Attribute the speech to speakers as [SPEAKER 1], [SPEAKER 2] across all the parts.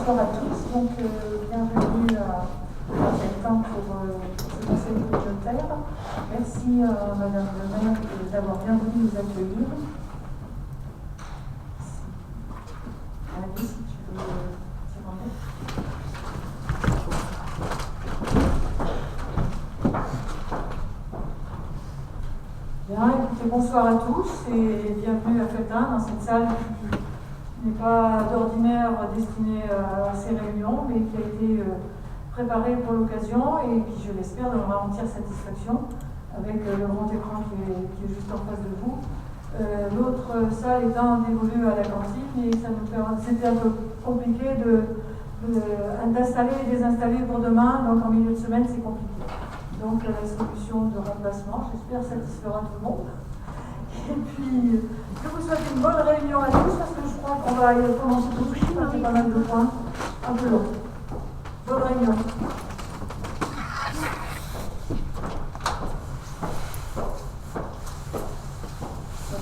[SPEAKER 1] Bonsoir à tous, donc bienvenue à temps pour ce conseil communautaire. Merci Madame le maire d'avoir bien voulu nous accueillir. Alice, si tu veux t'y rendre. Bien, écoutez, bonsoir à tous et bienvenue à Feltin dans cette salle qui n'est pas d'ordinaire destinée à ces réunions, mais qui a été préparée pour l'occasion et qui, je l'espère, donnera entière satisfaction avec le grand écran qui est juste en face de vous. L'autre salle étant dévolue à la cantine et c'était un peu compliqué d'installer et désinstaller pour demain, donc en milieu de semaine c'est compliqué. Donc la solution de remplacement, j'espère, satisfera tout le monde. Et puis, je vous souhaite une bonne réunion à tous parce que je crois qu'on va commencer tout de suite, parce qu'il y a pas mal de points un peu longs. Bonne réunion. Donc,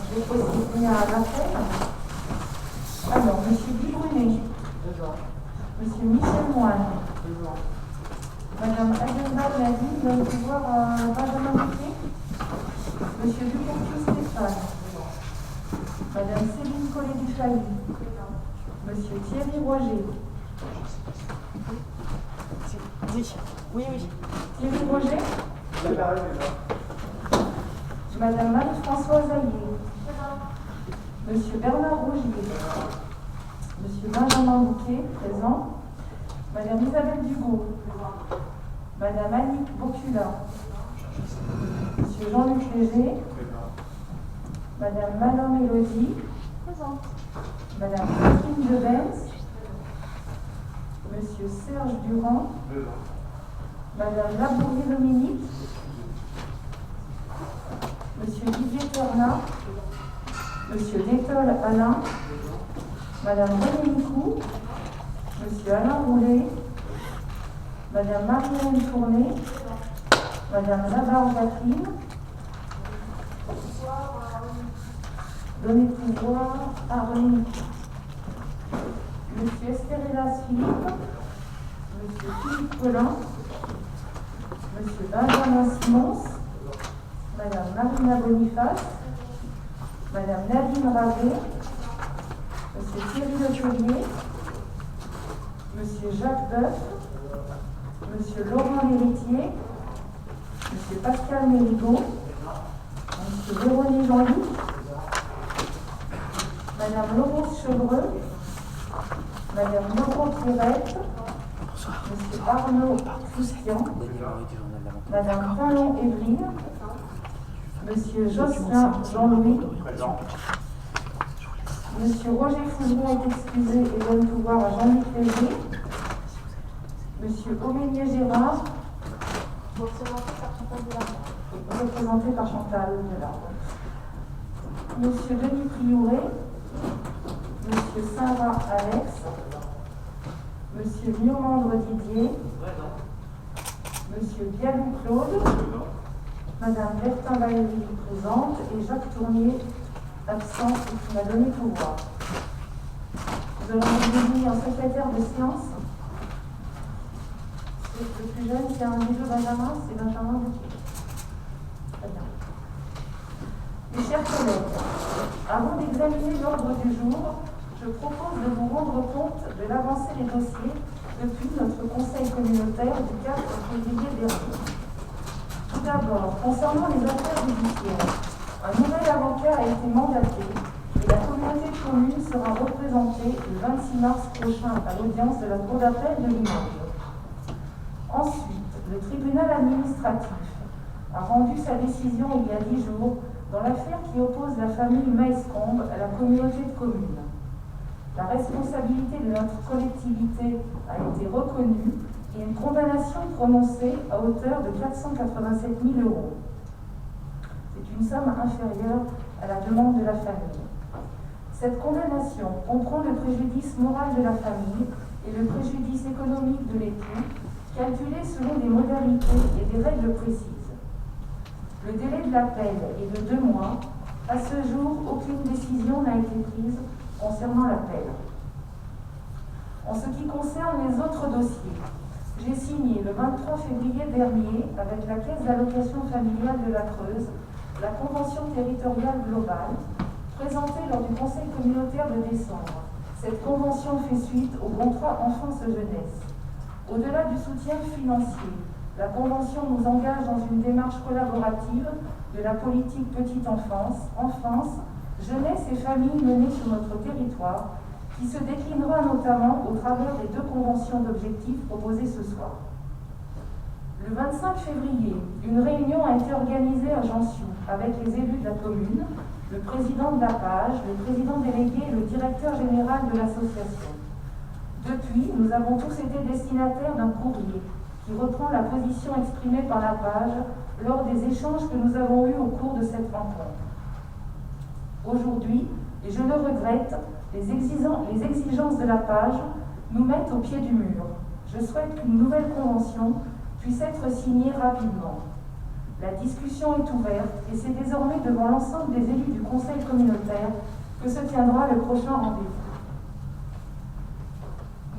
[SPEAKER 1] je vais procéder à l'appel. Alors, M. Guy Brunet. M. Michel Moine. Madame Agenda Nadine donne pouvoir à Benjamin Bouquet. Monsieur Ducourtier Stéphane. Madame Céline Collet-Dufay. Monsieur Thierry Roger. Oui. Thierry Roger. Madame Marie-Françoise Aillé. Monsieur Bernard Rougier. Monsieur Benjamin Bouquet, présent. Madame Isabelle Dugaud. Madame Annick Bocula. Monsieur Jean-Luc Léger. Madame Manon Mélodie. Présente. Madame Catherine Debenz. Monsieur Serge Durand. Madame Labourier Dominique. Monsieur Didier Ternat. Monsieur Détol Alain. Madame René Nicou. Monsieur Alain Roulet. Madame Marie-Hélène Tourné. Madame Navarre Catherine. Donner pouvoir à René Nicou. Monsieur Estérélas Philippe. Monsieur Philippe Collin. Monsieur Benjamin Simons. Madame Marina Boniface. Madame Nadine Ravet. Monsieur Thierry Letellier. Monsieur Jacques Boeuf. Monsieur Laurent Lhéritier. Monsieur Pascal Mérigot. Monsieur Véronique Jean-Luc. Madame Laurence Chevreux. Madame Laurent Pierrette. Monsieur Arnaud Christian. Madame Paulon Évelyne. Monsieur Jocelyn Jean-Louis. Monsieur Roger Fouzon est excusé et donne pouvoir à Jean-Luc Léger. Monsieur Aurélien Gérard. Représenté par Chantal Delarme. Monsieur Denis Priouret. Monsieur Sarah Alex. Monsieur Miomandre Didier. Monsieur Bialou Claude. Madame Bertin Valérie présente et Jacques Tournier absent et qui m'a donné pouvoir. Nous allons désigner un secrétaire de séance. Le plus jeune, c'est un des deux Benjamin, c'est Benjamin Bouquet. Très bien. Mes chers collègues, avant d'examiner l'ordre du jour, je propose de vous rendre compte de l'avancée des dossiers depuis notre conseil communautaire du 4 février dernier. Tout d'abord, concernant les affaires judiciaires, un nouvel avocat a été mandaté et la communauté de communes sera représentée le 26 mars prochain à l'audience de la Cour d'appel de Limoges. Ensuite, le tribunal administratif a rendu sa décision il y a 10 jours dans l'affaire qui oppose la famille Maescombe à la communauté de communes. La responsabilité de notre collectivité a été reconnue et une condamnation prononcée à hauteur de 487 000 €. C'est une somme inférieure à la demande de la famille. Cette condamnation comprend le préjudice moral de la famille et le préjudice économique de l'époux, calculé selon des modalités et des règles précises. Le délai de l'appel est de 2 mois. À ce jour, aucune décision n'a été prise concernant l'appel. En ce qui concerne les autres dossiers, j'ai signé le 23 février dernier avec la Caisse d'allocation familiale de la Creuse la Convention territoriale globale présentée lors du Conseil communautaire de décembre. Cette convention fait suite au contrat enfance-jeunesse. Au-delà du soutien financier, la Convention nous engage dans une démarche collaborative de la politique petite enfance, jeunesse et famille menée sur notre territoire, qui se déclinera notamment au travers des 2 conventions d'objectifs proposées ce soir. Le 25 février, une réunion a été organisée à Jansiou avec les élus de la commune, le président de la page, le président délégué et le directeur général de l'association. Depuis, nous avons tous été destinataires d'un courrier qui reprend la position exprimée par la page lors des échanges que nous avons eus au cours de cette rencontre. Aujourd'hui, et je le regrette, les exigences de la page nous mettent au pied du mur. Je souhaite qu'une nouvelle convention puisse être signée rapidement. La discussion est ouverte et c'est désormais devant l'ensemble des élus du Conseil communautaire que se tiendra le prochain rendez-vous.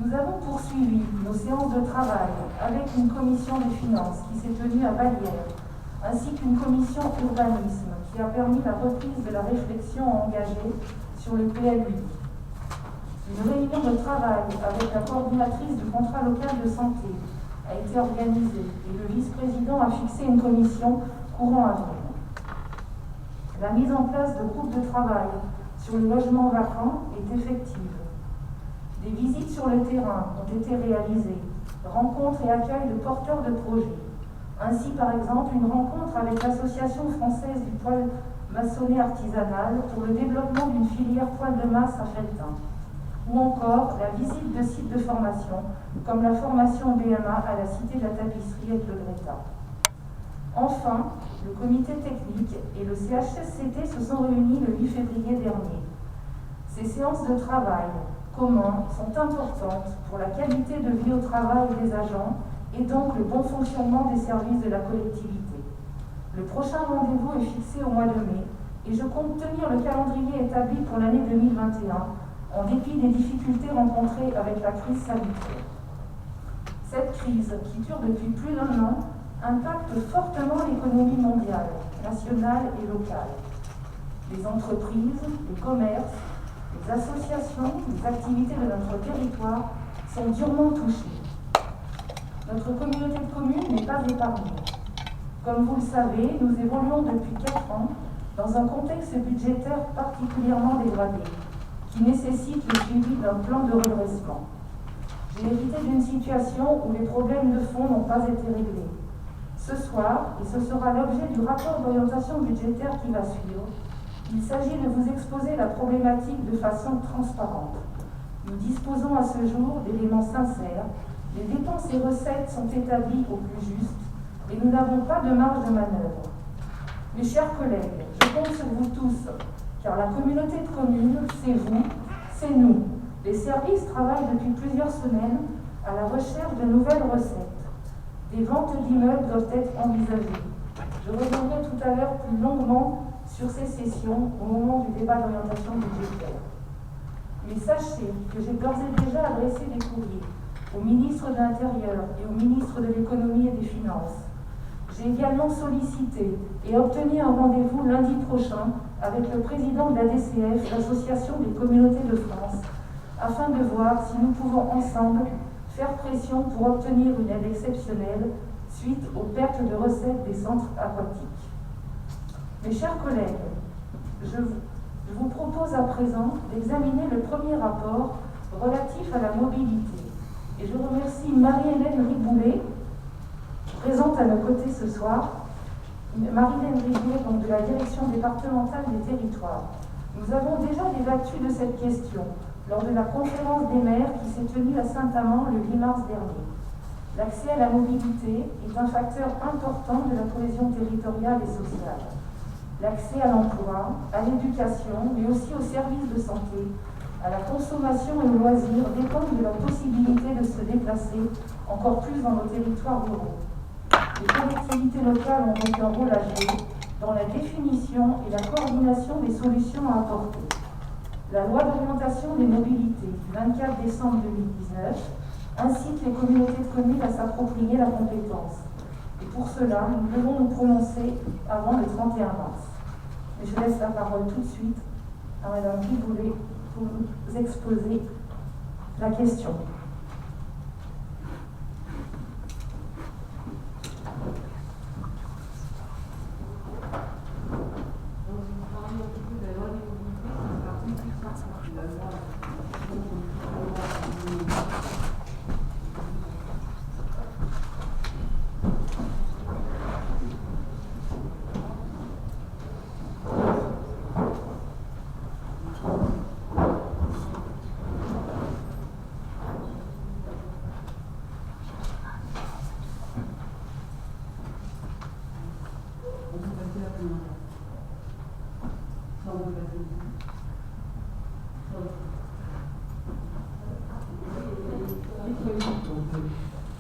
[SPEAKER 1] Nous avons poursuivi nos séances de travail avec une commission des finances qui s'est tenue à Vallières, ainsi qu'une commission urbanisme qui a permis la reprise de la réflexion engagée sur le PLUI. Une réunion de travail avec la coordinatrice du contrat local de santé a été organisée et le vice-président a fixé une commission courant avril. La mise en place de groupes de travail sur le logement vacant est effective. Des visites sur le terrain ont été réalisées, rencontres et accueils de porteurs de projets. Ainsi, par exemple, une rencontre avec l'Association française du poil maçonné artisanal pour le développement d'une filière poil de masse à Felletin. Ou encore la visite de sites de formation, comme la formation BMA à la Cité de la Tapisserie avec le Greta. Enfin, le comité technique et le CHSCT se sont réunis le 8 février dernier. Ces séances de travail communs sont importantes pour la qualité de vie au travail des agents et donc le bon fonctionnement des services de la collectivité. Le prochain rendez-vous est fixé au mois de mai et je compte tenir le calendrier établi pour l'année 2021 en dépit des difficultés rencontrées avec la crise sanitaire. Cette crise, qui dure depuis plus d'1 an, impacte fortement l'économie mondiale, nationale et locale. Les entreprises, les commerces, les associations, les activités de notre territoire sont durement touchées. Notre communauté de communes n'est pas épargnée. Comme vous le savez, nous évoluons depuis 4 ans dans un contexte budgétaire particulièrement dégradé, qui nécessite le suivi d'un plan de redressement. J'ai hérité d'une situation où les problèmes de fond n'ont pas été réglés. Ce soir, et ce sera l'objet du rapport d'orientation budgétaire qui va suivre, il s'agit de vous exposer la problématique de façon transparente. Nous disposons à ce jour d'éléments sincères, les dépenses et recettes sont établies au plus juste, et nous n'avons pas de marge de manœuvre. Mes chers collègues, je compte sur vous tous, car la communauté de communes, c'est vous, c'est nous. Les services travaillent depuis plusieurs semaines à la recherche de nouvelles recettes. Des ventes d'immeubles doivent être envisagées. Je reviendrai tout à l'heure plus longuement sur ces sessions au moment du débat d'orientation budgétaire. Mais sachez que j'ai d'ores et déjà adressé des courriers au ministre de l'Intérieur et au ministre de l'Économie et des Finances. J'ai également sollicité et obtenu un rendez-vous lundi prochain avec le président de la DCF, l'Association des communautés de France, afin de voir si nous pouvons ensemble faire pression pour obtenir une aide exceptionnelle suite aux pertes de recettes des centres aquatiques. Mes chers collègues, je vous propose à présent d'examiner le premier rapport relatif à la mobilité. Et je remercie Marie-Hélène Riboulet, présente à nos côtés ce soir, Marie-Hélène Riboulet, donc de la Direction départementale des territoires. Nous avons déjà débattu de cette question lors de la conférence des maires qui s'est tenue à Saint-Amand le 8 mars dernier. L'accès à la mobilité est un facteur important de la cohésion territoriale et sociale. L'accès à l'emploi, à l'éducation, mais aussi aux services de santé, à la consommation et aux loisirs dépendent de la possibilité de se déplacer encore plus dans nos territoires ruraux. Les collectivités locales ont donc un rôle à jouer dans la définition et la coordination des solutions à apporter. La loi d'orientation des mobilités du 24 décembre 2019 incite les communautés de communes à s'approprier la compétence. Et pour cela, nous devons nous prononcer avant le 31 mars. Et je laisse la parole tout de suite à Madame Riboulet pour nous exposer la question.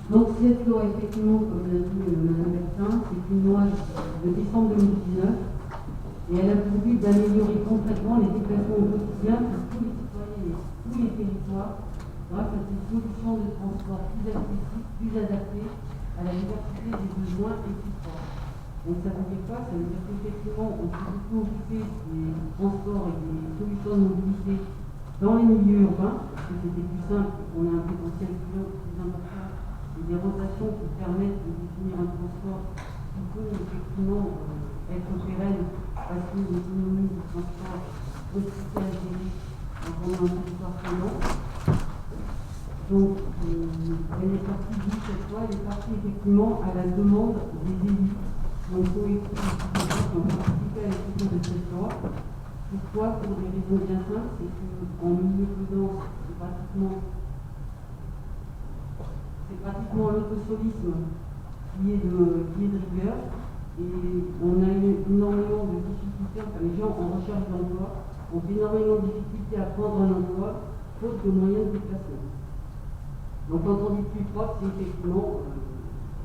[SPEAKER 2] Donc cette loi, effectivement, comme l'a dit Mme Bertin, c'est une loi de décembre 2019 et elle a pour but d'améliorer concrètement les déplacements au quotidien pour tous les citoyens et tous les territoires grâce à des solutions de transport plus accessibles, plus adaptées à la diversité des besoins et plus forts. Donc ça veut dire quoi? Ça veut dire qu'effectivement, on peut beaucoup occuper des transports et des solutions de mobilité dans les milieux urbains, parce que c'était plus simple, on a un potentiel plus important et des rotations qui permettent de définir un transport qui peut effectivement être pérenne parce que l'économie du transport possibilité à gérer pendant un territoire payant. Donc, elle est partie d'où cette loi? Elle est partie effectivement à la demande des élus. Donc, il faut écouter qui ont participé à l'écriture de cette loi. Pourquoi? Pour des raisons bien simples, c'est qu'en milieu peu dense, c'est pratiquement l'autosolisme qui est de rigueur. Et on a eu énormément de difficultés, enfin les gens en recherche d'emploi ont énormément de difficultés à prendre un emploi, faute de moyens de déplacement. Donc quand on dit plus propre, c'est effectivement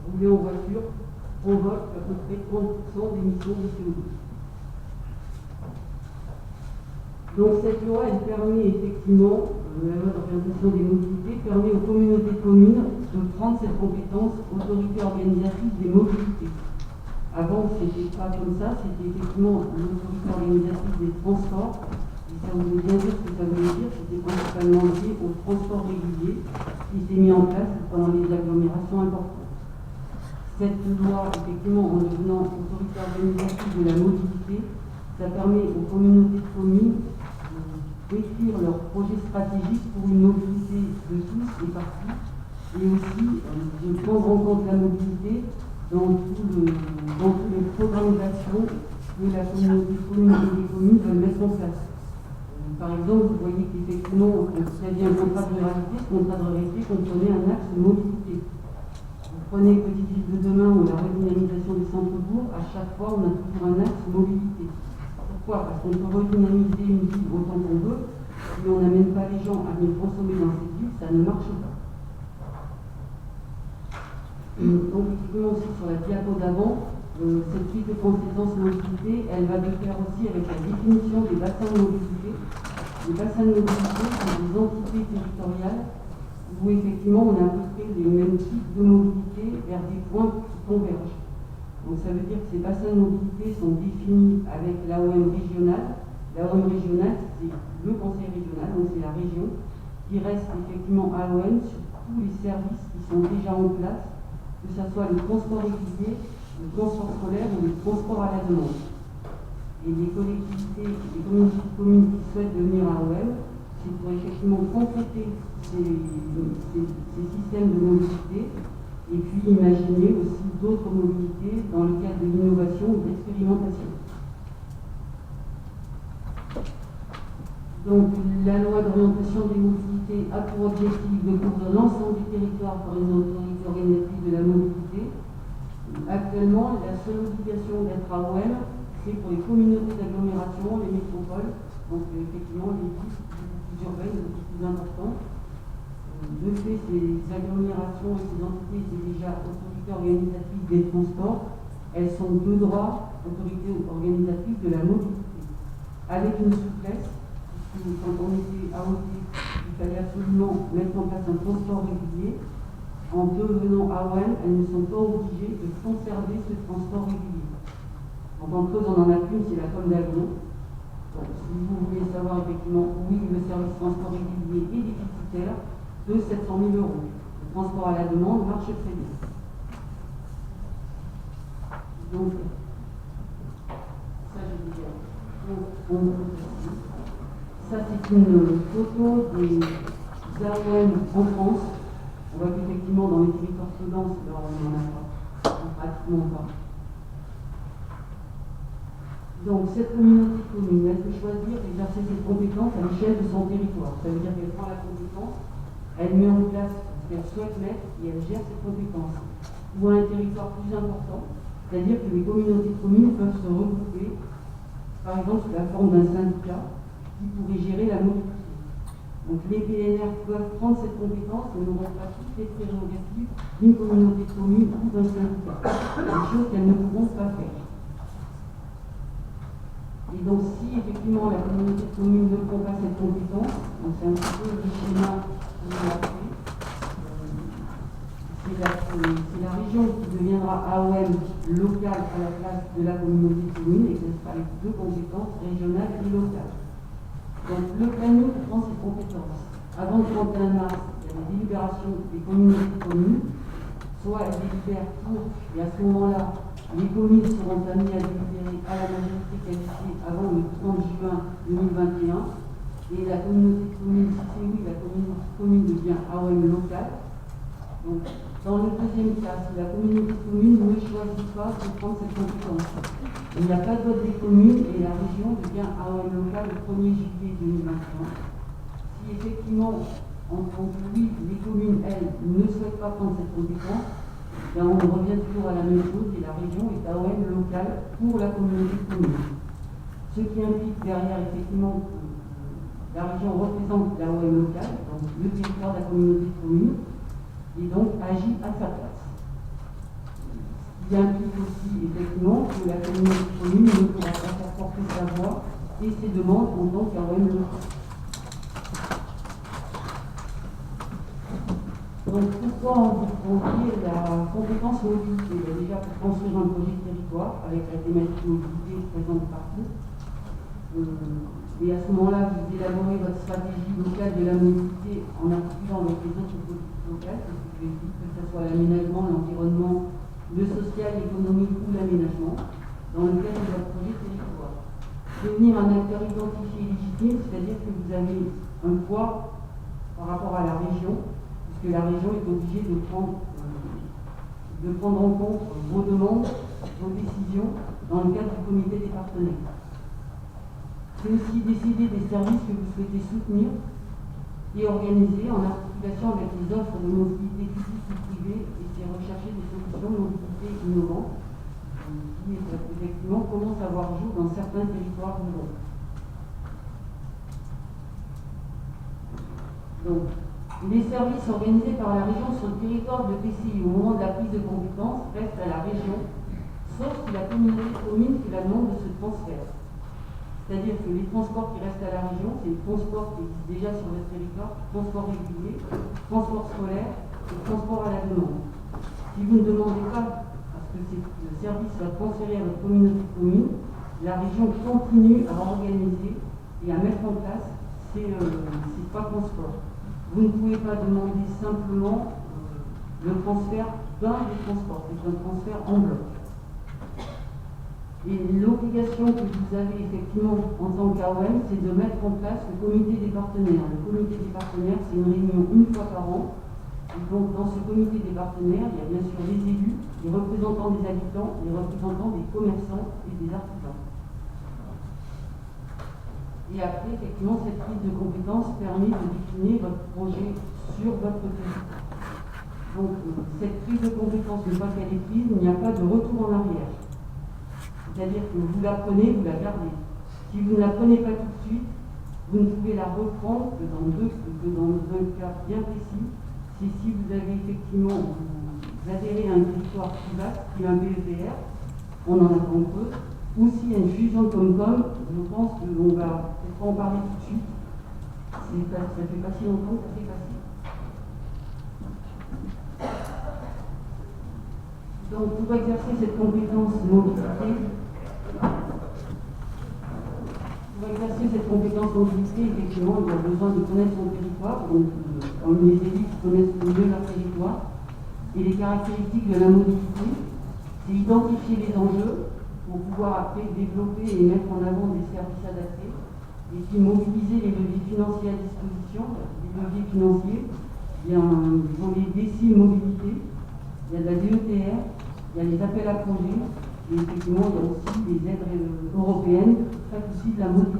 [SPEAKER 2] rouler en voiture provoque à peu près 30% d'émissions de CO2. Donc cette loi, elle permet effectivement, la loi d'orientation des mobilités, permet aux communautés de communes de prendre cette compétence autorité organisatrice des mobilités. Avant, c'était pas comme ça, c'était effectivement l'autorité organisatrice des transports. Et ça voulait bien dire ce que ça voulait dire, c'était principalement lié au transport régulier qui s'est mis en place pendant les agglomérations importantes. Cette loi, effectivement, en devenant autorité organisatrice de la mobilité, ça permet aux communautés de communes d'écrire leur projet stratégique pour une mobilité de tous et partout, et aussi de prendre en compte la mobilité dans tous les programmes d'action que la communauté de communes et les communes veulent mettre en place. Par exemple, vous voyez qu'effectivement, s'il y avait un contrat de ruralité, ce contrat de ruralité comprenait un axe de mobilité. Vous prenez Petite Ville de demain ou la redynamisation des centres-bourgs, à chaque fois, on a toujours un axe mobilité. Pourquoi? Parce qu'on peut redynamiser une ville autant qu'on veut, si on n'amène pas les gens à venir consommer dans cette ville, ça ne marche pas. Donc, effectivement, aussi sur la diapo d'avant, cette prise de compétence mobilité, elle va de pair aussi avec la définition des bassins de mobilité. Les bassins de mobilité sont des entités territoriales où effectivement on a à peu près les mêmes types de mobilité vers des points qui convergent. Donc ça veut dire que ces bassins de mobilité sont définis avec l'AOM régionale. L'AOM régionale, c'est le conseil régional, donc c'est la région, qui reste effectivement AOM sur tous les services qui sont déjà en place, que ce soit le transport régulier, le transport scolaire ou le transport à la demande. Et les collectivités, les communautés de communes qui souhaitent devenir AOM, c'est pour effectivement compléter ces systèmes de mobilité et puis imaginer aussi d'autres mobilités dans le cadre de l'innovation ou de l'expérimentation. Donc la loi d'orientation des mobilités a pour objectif de couvrir l'ensemble du territoire par une autorité organisatrice de la mobilité. Actuellement, la seule obligation d'être AOM, c'est pour les communautés d'agglomération, les métropoles, donc effectivement les villes plus urbaines, les plus importantes. De fait, ces agglomérations et ces entités étaient déjà autorités organisatrices des transports. Elles sont de droit autorités organisatrices de la mobilité, avec une souplesse qui quand on était à Hauteuil, il fallait absolument mettre en place un transport régulier. En devenant AOM, elles ne sont pas obligées de conserver ce transport régulier. En tant que Creuse, on n'en a qu'une, c'est la Colle d'Agnon. Si vous voulez savoir effectivement, oui, le service transport régulier est déficitaire de 700 000 euros. Le transport à la demande marche très bien. Donc, ça, j'ai dit. Ça, c'est une photo des AOM en France. On voit qu'effectivement, dans les territoires sous-denses, on n'en a pas, pratiquement pas. Donc, cette communauté de communes, elle peut choisir d'exercer cette compétence à l'échelle de son territoire. Ça veut dire qu'elle prend la compétence, elle met en place ce qu'elle souhaite mettre et elle gère cette compétence. Ou à un territoire plus important, c'est-à-dire que les communautés de communes peuvent se regrouper, par exemple, sous la forme d'un syndicat qui pourrait gérer la mobilité. Donc les PNR peuvent prendre cette compétence et n'auront pas toutes les prérogatives d'une communauté de communes ou d'un syndicat. Des choses qu'elles ne pourront pas faire. Et donc si effectivement la communauté de communes ne prend pas cette compétence, donc c'est un petit peu le schéma qu'on a fait, c'est la région qui deviendra AOM locale à la place de la communauté de communes et ce sera les deux compétences régionales et locales. Donc le planning prend ses compétences. Avant le 31 mars, il y a des délibérations des communautés de communes, soit elles délibèrent pour, et à ce moment-là, les communes seront amenées à délibérer à la majorité qualifiée avant le 30 juin 2021, et la communauté de communes, si c'est oui, la communauté de communes devient AOM locale. Donc, dans le deuxième cas, si la communauté de communes ne choisit pas de prendre cette compétence, il n'y a pas de vote des communes et la région devient AOM locale le 1er juillet 2021. Si effectivement, en tant que oui, les communes, elles, ne souhaitent pas prendre cette compétence, bien on revient toujours à la même chose et la région est AOM locale pour la communauté de communes. Ce qui implique derrière effectivement que la région représente l'AOM locale, donc le territoire de la communauté de communes, et donc agit à sa place. Ce qui implique aussi effectivement que la communauté de communes ne pourra pas faire porter sa voix et ses demandes en tant qu'AOM locale. Donc pourquoi on dit la compétence mobilité? Déjà pour construire un projet de territoire avec la thématique mobilité présente partout. Et à ce moment-là, vous élaborez votre stratégie locale de la mobilité en articulant avec les autres politiques locales, que ce soit l'aménagement, l'environnement, le social, l'économique ou l'aménagement, dans le cadre de votre projet de territoire. Devenir un acteur identifié et légitime, c'est-à-dire que vous avez un poids par rapport à la région, puisque la région est obligée de prendre en compte vos demandes, vos décisions dans le cadre du comité des partenaires. C'est aussi décider des services que vous souhaitez soutenir et organiser en articulation avec les offres de mobilité publique ou privée et c'est rechercher des solutions de mobilité innovantes qui effectivement commencent à voir jour dans certains territoires ruraux. Donc, les services organisés par la région sur le territoire de PCI au moment de la prise de compétence restent à la région, sauf si la communauté de communes fait la demande de ce transfert. C'est-à-dire que les transports qui restent à la région, c'est les transports qui existent déjà sur le territoire, transport régulier, transport scolaire et transport à la demande. Si vous ne demandez pas à ce que le service soit transféré à votre communauté de communes, la région continue à organiser et à mettre en place ces trois transports. Vous ne pouvez pas demander simplement le transfert d'un des transports, c'est un transfert en bloc. Et l'obligation que vous avez effectivement en tant qu'AOM, c'est de mettre en place le comité des partenaires. Le comité des partenaires, c'est une réunion une fois par an. Et donc dans ce comité des partenaires, il y a bien sûr les élus, les représentants des habitants, les représentants des commerçants et des artisans. Et après, effectivement, cette prise de compétence permet de définir votre projet sur votre territoire. Donc cette prise de compétence, une fois qu'elle est prise, il n'y a pas de retour en arrière. C'est-à-dire que vous la prenez, vous la gardez. Si vous ne la prenez pas tout de suite, vous ne pouvez la reprendre que dans un cas bien précis. C'est si vous avez effectivement, vous adhérez à un territoire plus vaste, qui est un BEPR, on en a pas en Creuse, ou s'il y a une fusion de Comcom, je pense qu'on va peut-être pas en parler tout de suite, ça fait pas si longtemps que ça s'est passé. Donc, pour exercer cette compétence mobilité, effectivement, il y a besoin de connaître son territoire, donc comme les élus qui connaissent mieux leur territoire, et les caractéristiques de la mobilité, c'est identifier les enjeux pour pouvoir après développer et mettre en avant des services adaptés, et puis mobiliser les leviers financiers à disposition. Les leviers financiers, il y a un volet décile mobilité, il y a de la DETR, il y a les appels à projets, et effectivement il y a aussi des aides européennes qui traitent aussi de la mobilité.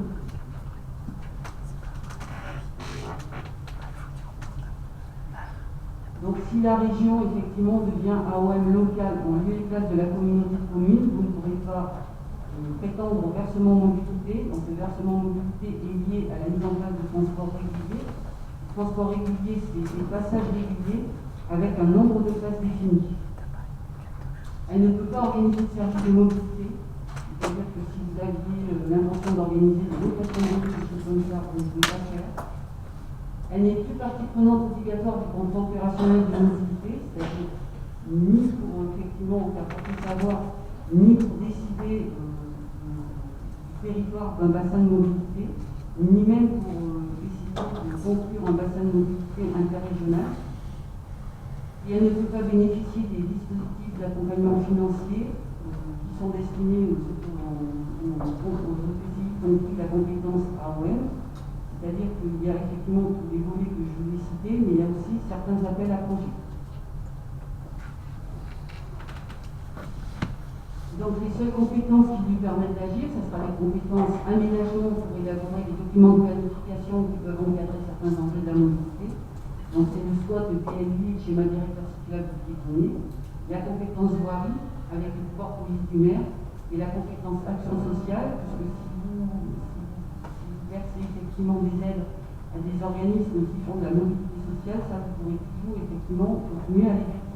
[SPEAKER 2] Donc si la région effectivement devient AOM locale en lieu et place de la communauté de communes, vous ne pourrez pas prétendre au versement mobilité. Donc le versement mobilité est lié à la mise en place de transports réguliers. Le transport régulier, c'est des passages réguliers avec un nombre de places défini. Elle ne peut pas organiser de service de mobilité. C'est-à-dire que si vous aviez l'intention d'organiser des locations de des choses comme ça, vous ne pouvez pas faire. Elle n'est plus partie prenante obligatoire du contrat opérationnel de mobilité, c'est-à-dire ni pour effectivement faire porter sa voix, ni pour décider du territoire d'un bassin de mobilité, ni même pour décider de conclure un bassin de mobilité interrégional. Et elle ne peut pas bénéficier des dispositifs d'accompagnement financier qui sont destinés aux EPCI, compris la compétence AOM. C'est-à-dire qu'il y a effectivement tous les volets que je vous ai cités, mais il y a aussi certains appels à projets. Donc les seules compétences qui lui permettent d'agir, ce sera les compétences aménagement pour élaborer des documents de planification qui peuvent encadrer certains enjeux de la mobilité. Donc c'est le SWOT, le PLI, le schéma directeur cyclable du piétonnier, la compétence voirie avec le pouvoir police du maire et la compétence action sociale, puisque si vous versez effectivement des aides à des organismes qui font de la mobilité sociale, ça vous pourrez toujours effectivement continuer à les verser.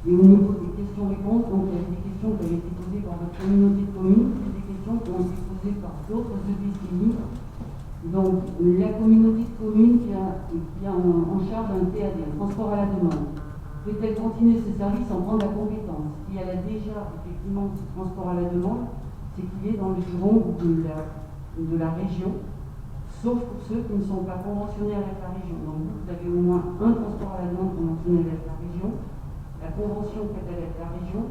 [SPEAKER 2] Et au niveau des questions-réponses, donc il y a des questions qui avaient été posées par votre communauté de communes, et des questions qui ont été posées par d'autres EPCI. Donc la communauté de communes qui a en charge un TAD, un transport à la demande, peut-elle continuer ce service sans prendre la compétence? Si elle a déjà effectivement ce transport à la demande, c'est qu'il est dans le giron de la région, sauf pour ceux qui ne sont pas conventionnés avec la région. Donc vous avez au moins un transport à la demande conventionné avec la région. La convention faite avec la région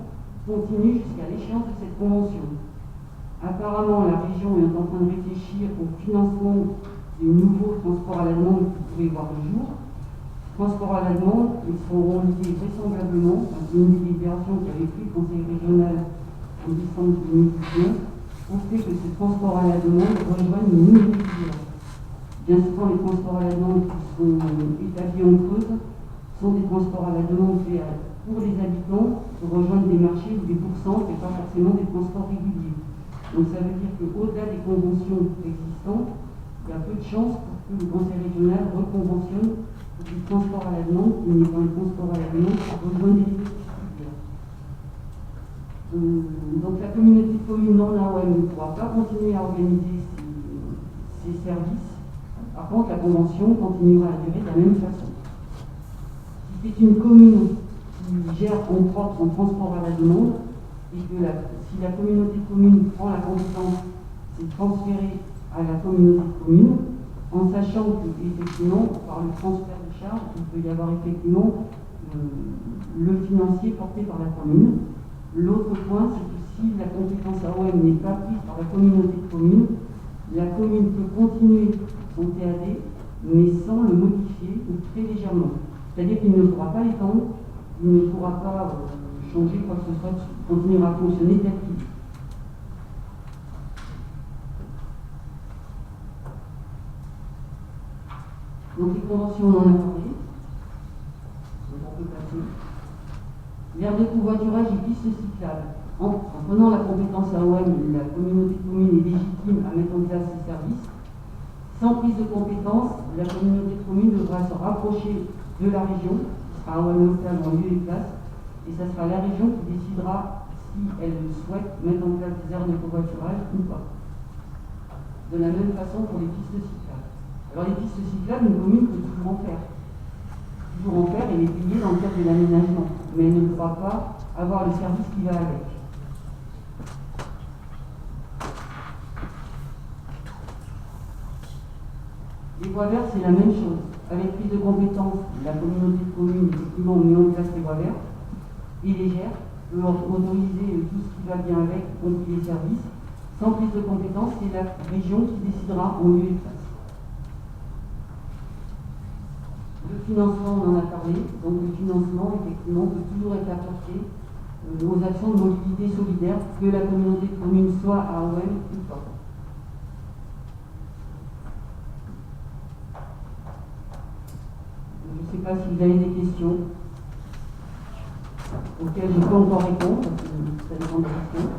[SPEAKER 2] continue jusqu'à l'échéance de cette convention. Apparemment, la région est en train de réfléchir au financement des nouveaux transports à la demande qui pourraient voir le jour. Transports à la demande, ils seront liés vraisemblablement à une délibération qui avait pris le Conseil régional en décembre 2019 au fait que ce transport à la demande rejoigne une ligne régulière. Bien souvent, les transports à la demande qui sont établis en Creuse sont des transports à la demande faits pour les habitants pour rejoindre des marchés ou des bourgs-centres et pas forcément des transports réguliers. Donc ça veut dire qu'au-delà des conventions existantes, il y a peu de chances pour que le Conseil régional reconventionne pour du transport à la demande qui n'est pas un transport à la demande pour rejoindre des lieux particuliers. Donc la communauté de communes non AOM ne pourra pas continuer à organiser ces services. Par contre, la convention continuera à durer de la même façon. Si c'est une commune qui gère en propre un transport à la demande, et que si la communauté de communes prend la compétence, c'est transféré à la communauté de communes, en sachant que, effectivement, par le transfert de charges, il peut y avoir effectivement le financier porté par la commune. L'autre point, c'est que si la compétence AOM n'est pas prise par la communauté de communes, la commune peut continuer son TAD, mais sans le modifier ou très légèrement. C'est-à-dire qu'il ne pourra pas l'étendre, il ne pourra pas changer quoi que ce soit, continuera à fonctionner tel qu'il est. Donc les conventions, on en a parlé. On peut passer. L'aire de covoiturage et pistes cyclables. En prenant la compétence AOM, la communauté de communes est légitime à mettre en place ces services. Sans prise de compétence, la communauté de communes devra se rapprocher de la région, qui à OM local en lieu et place, et ça sera la région qui décidera si elle souhaite mettre en place des aires de covoiturage ou pas. De la même façon pour les pistes cyclables. Alors les pistes cyclables, une commune peut toujours en faire. Toujours en faire et les payer dans le cadre de l'aménagement, mais elle ne pourra pas avoir le service qui va avec. Les voies vertes, c'est la même chose. Avec prise de compétence, la communauté de communes, effectivement, met en place les voies vertes et légères, peut autoriser tout ce qui va bien avec, y compris les services. Sans prise de compétence, c'est la région qui décidera en lieu et place. Le financement, on en a parlé. Donc le financement, effectivement, peut toujours être apporté aux actions de mobilité solidaire, que la communauté de communes soit à OM ou pas. Je ne sais pas si vous avez des questions auxquelles je peux encore répondre, parce que ça dépend des questions.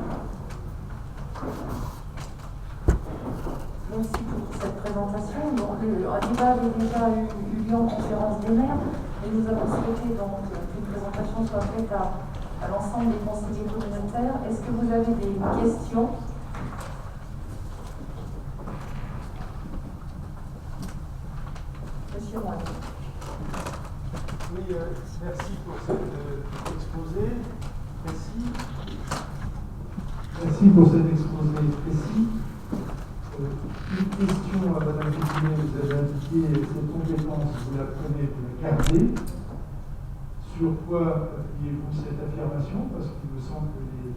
[SPEAKER 1] Merci pour cette présentation. Donc, un débat avait déjà eu lieu en conférence des maires et nous avons souhaité donc, qu'une présentation soit faite à l'ensemble des conseillers communautaires. Est-ce que vous avez des questions? Monsieur Moine.
[SPEAKER 3] Oui, merci pour cet exposé précis. Merci pour cet exposé précis. Une question à Mme Pétinet, vous avez indiqué cette compétence, vous la prenez, vous la gardez. Sur quoi appuyez-vous cette affirmation? Parce qu'il me semble que les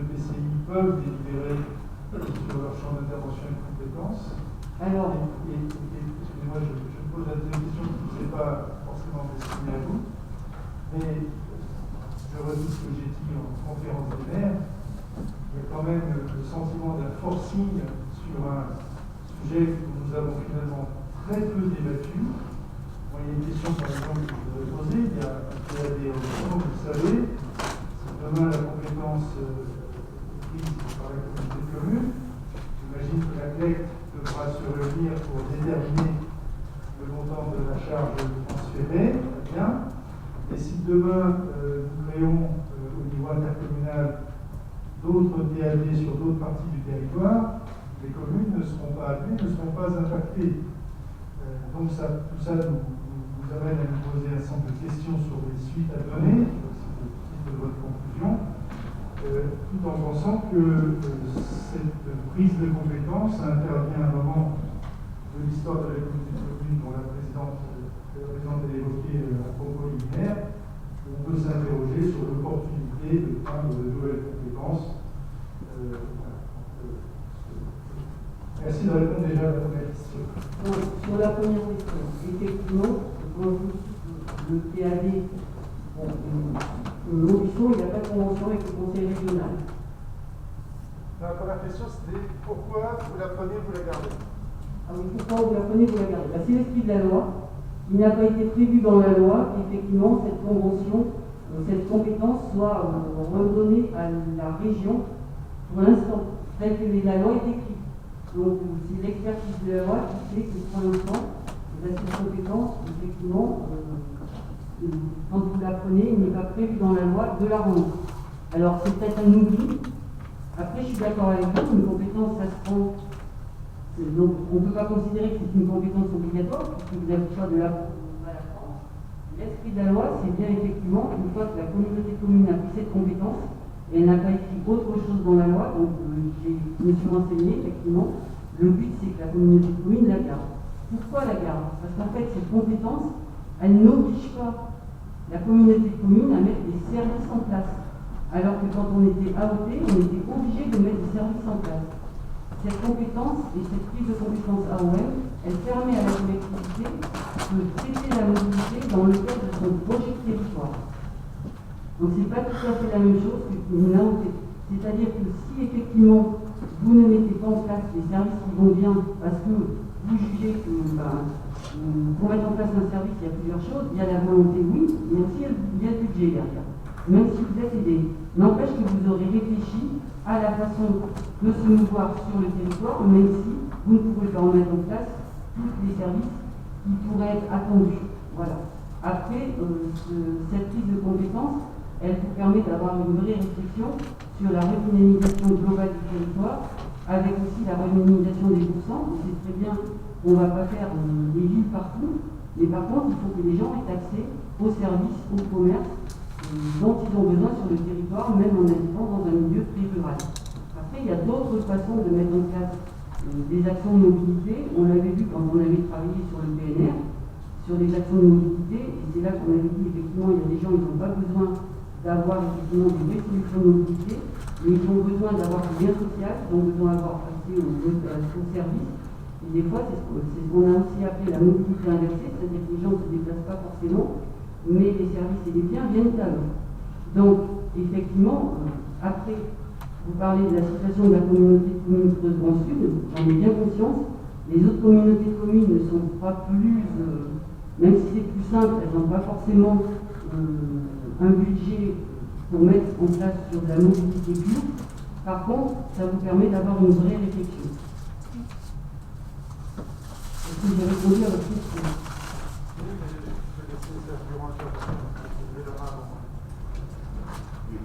[SPEAKER 3] EPCI peuvent délibérer sur leur champ d'intervention et de compétences.
[SPEAKER 2] Alors,
[SPEAKER 3] excusez-moi, je pose la deuxième question qui n'est pas forcément destinée à vous, mais je redis ce que j'ai dit en conférence des maires. Il y a quand même le sentiment d'un forcing sur un sujet que nous avons finalement très peu débattu. Moi, il y a une question, par exemple, que je voudrais poser. Il y a des relations, vous le savez, si demain la compétence est prise par la communauté de communes, j'imagine que la CLEC devra se réunir pour déterminer le montant de la charge transférée, très bien. Et si demain nous créons au niveau intercommunal d'autres DAD sur d'autres parties du territoire, les communes ne seront pas appelées, ne seront pas impactées. Donc tout ça nous amène à nous poser un certain nombre de questions sur les suites à donner, c'est le titre de votre conclusion, tout en pensant que cette prise de compétence intervient à un moment de l'histoire de la communauté de communes dont la présidente a évoqué à propos liminaire, où on peut s'interroger sur l'opportunité de prendre de nouvelles compétences. Merci de répondre déjà à la première question.
[SPEAKER 2] Sur la première question, effectivement, quand le PAD, l'audition, il n'y a pas de convention avec le conseil régional.
[SPEAKER 3] La première question, c'était pourquoi vous la prenez, vous la gardez?
[SPEAKER 2] Ah oui, pourquoi vous la prenez, vous la gardez? C'est l'esprit de la loi. Il n'a pas été prévu dans la loi qu'effectivement cette convention, cette compétence soit redonnée à la région pour l'instant, telle que la loi est écrite. Donc c'est l'expertise de la loi qui fait que pour l'instant, cette compétence, effectivement, quand vous la prenez, il n'est pas prévu dans la loi de la rendre. Alors c'est peut-être un oubli. Après, je suis d'accord avec vous, une compétence, ça se prend. Donc on ne peut pas considérer que c'est une compétence obligatoire, puisque vous avez le choix de la prendre. L'esprit de la loi, c'est bien effectivement, une fois que la communauté de communes a pris cette compétence, et elle n'a pas écrit autre chose dans la loi, donc je me suis renseigné, effectivement, le but c'est que la communauté de communes la garde. Pourquoi la garde? Parce qu'en fait, cette compétence, elle n'oblige pas la communauté de communes à mettre des services en place. Alors que quand on était AOP, on était obligé de mettre des services en place. Cette compétence et cette prise de compétence AOM, elle permet à la collectivité de traiter la mobilité dans le cadre de son projet de territoire. Donc ce n'est pas tout à fait la même chose qu'une AOP. C'est-à-dire que si effectivement vous ne mettez pas en place les services qui vont bien, parce que vous jugez que pour mettre en place un service, il y a plusieurs choses, il y a la volonté, oui, mais aussi il y a le budget derrière. Même si vous êtes aidé. N'empêche que vous aurez réfléchi à la façon de se mouvoir sur le territoire, même si vous ne pouvez pas en mettre en place tous les services qui pourraient être attendus. Voilà. Après, cette prise de compétence, elle vous permet d'avoir une vraie réflexion sur la redynamisation globale du territoire, avec aussi la redynamisation des bourgs-centres. On sait très bien qu'on ne va pas faire des villes partout, mais par contre, il faut que les gens aient accès aux services, au commerce dont ils ont besoin sur le territoire, même en habitant dans un milieu très rural. Après, il y a d'autres façons de mettre en place des actions de mobilité. On l'avait vu quand on avait travaillé sur le PNR, sur les actions de mobilité, et c'est là qu'on avait dit effectivement, il y a des gens qui n'ont pas besoin d'avoir effectivement des vraies solutions de mobilité, mais ils ont besoin d'avoir du lien social, ils ont besoin d'avoir accès aux services. Et des fois, c'est ce qu'on a aussi appelé la mobilité inversée, c'est-à-dire que les gens ne se déplacent pas forcément, mais les services et les biens viennent à eux. Donc, effectivement, après, vous parlez de la situation de la communauté de communes Creuse Grand Sud, j'en ai bien conscience. Les autres communautés de communes ne sont pas plus, même si c'est plus simple, elles n'ont pas forcément un budget pour mettre en place sur de la mobilité pure. Par contre, ça vous permet d'avoir une vraie réflexion. Est-ce que j'ai répondu à votre question?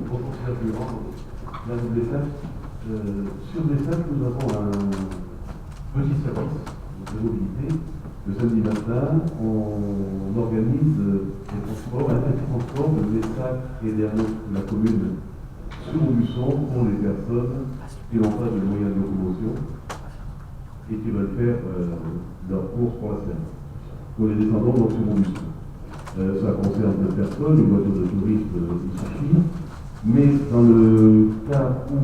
[SPEAKER 4] Bonjour, Serge Durand, Madame Dessert. Sur Dessert, nous avons un petit service de mobilité. Le samedi matin, on organise des transports, un transport de Dessert et des annonces de la commune sur Montluçon pour les personnes qui n'ont pas de moyens de locomotion et qui veulent faire leur course pour la semaine. Pour les descendants, donc sur Montluçon. Ça concerne deux personnes, une voiture de tourisme y suffit. Mais dans le cas où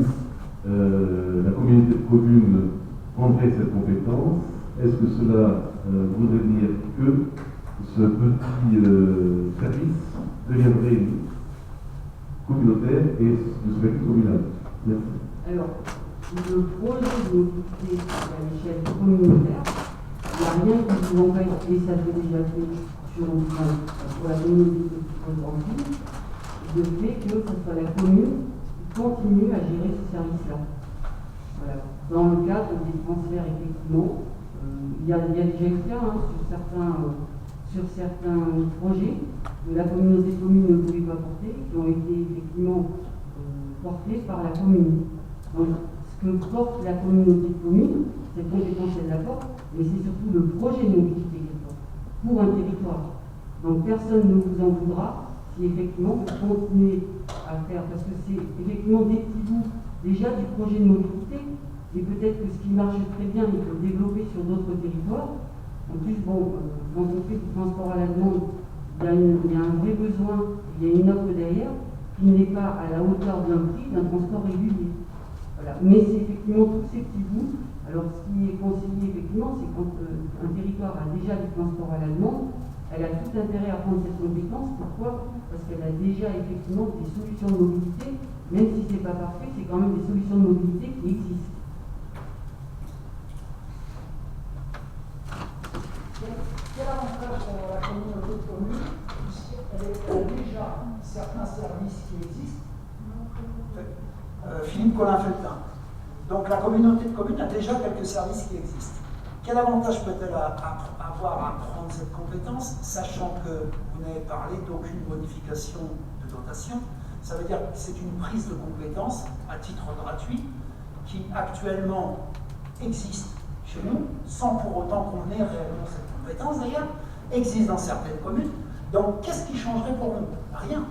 [SPEAKER 4] la communauté de communes prendrait cette compétence, est-ce que cela voudrait dire que ce petit service deviendrait communautaire et ne serait plus communal? Merci.
[SPEAKER 2] Alors, le projet de mobilité à l'échelle communautaire, il n'y a rien qui vous empêche, et ça s'est déjà fait pour la communauté de Grand Sud, de fait que ce soit la commune qui continue à gérer ce service-là. Voilà. Dans le cadre des transferts, effectivement, il y a déjà eu le cas sur certains projets que la communauté de communes ne pouvait pas porter, qui ont été effectivement portés par la commune. Donc, ce que porte la communauté de communes, cette compétence, elle la porte, mais c'est surtout le projet de mobilité qu'elle porte pour un territoire. Donc, personne ne vous en voudra si effectivement vous continuez à faire, parce que c'est effectivement des petits bouts déjà du projet de mobilité, et peut-être que ce qui marche très bien, il faut le développer sur d'autres territoires. En plus, bon, quand on fait du transport à la demande, il y a un vrai besoin, il y a une offre derrière qui n'est pas à la hauteur d'un prix d'un transport régulier. Voilà. Mais c'est effectivement tous ces petits bouts. Alors, ce qui est conseillé, effectivement, c'est quand un territoire a déjà du transport à la demande, elle a tout intérêt à prendre cette compétence. Pourquoi? Parce qu'elle a déjà effectivement des solutions de mobilité, même si ce n'est pas parfait, c'est quand même des solutions de mobilité qui existent.
[SPEAKER 5] Quel avantage pour la communauté de communes? Elle a déjà certains services qui existent. Philippe Colin-Feltin. Donc la communauté de communes a déjà quelques services qui existent. Quel avantage peut-elle avoir à prendre cette compétence, sachant que vous n'avez parlé d'aucune bonification de dotation? Ça veut dire que c'est une prise de compétence à titre gratuit qui actuellement existe chez nous, sans pour autant qu'on ait réellement cette compétence d'ailleurs, existe dans certaines communes. Donc qu'est-ce qui changerait pour nous? Rien.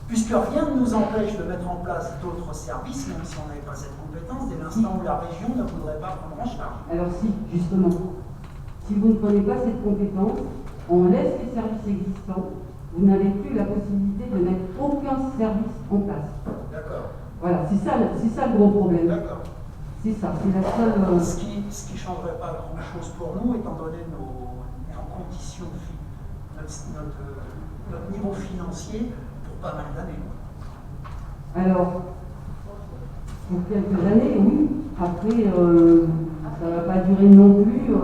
[SPEAKER 5] Puisque rien ne nous empêche de mettre en place d'autres services, même si on n'avait pas cette compétence, dès l'instant où la région ne voudrait pas prendre en charge.
[SPEAKER 2] Alors si, justement, si vous ne prenez pas cette compétence, on laisse les services existants, vous n'avez plus la possibilité de mettre aucun service en place.
[SPEAKER 5] D'accord.
[SPEAKER 2] Voilà, c'est ça le gros problème.
[SPEAKER 5] D'accord.
[SPEAKER 2] C'est ça, c'est la seule...
[SPEAKER 5] Ce qui ne changerait pas grand-chose pour nous, étant donné nos conditions, notre niveau financier, pour pas mal d'années.
[SPEAKER 2] Alors, pour quelques années, oui. Après, ça ne va pas durer non plus.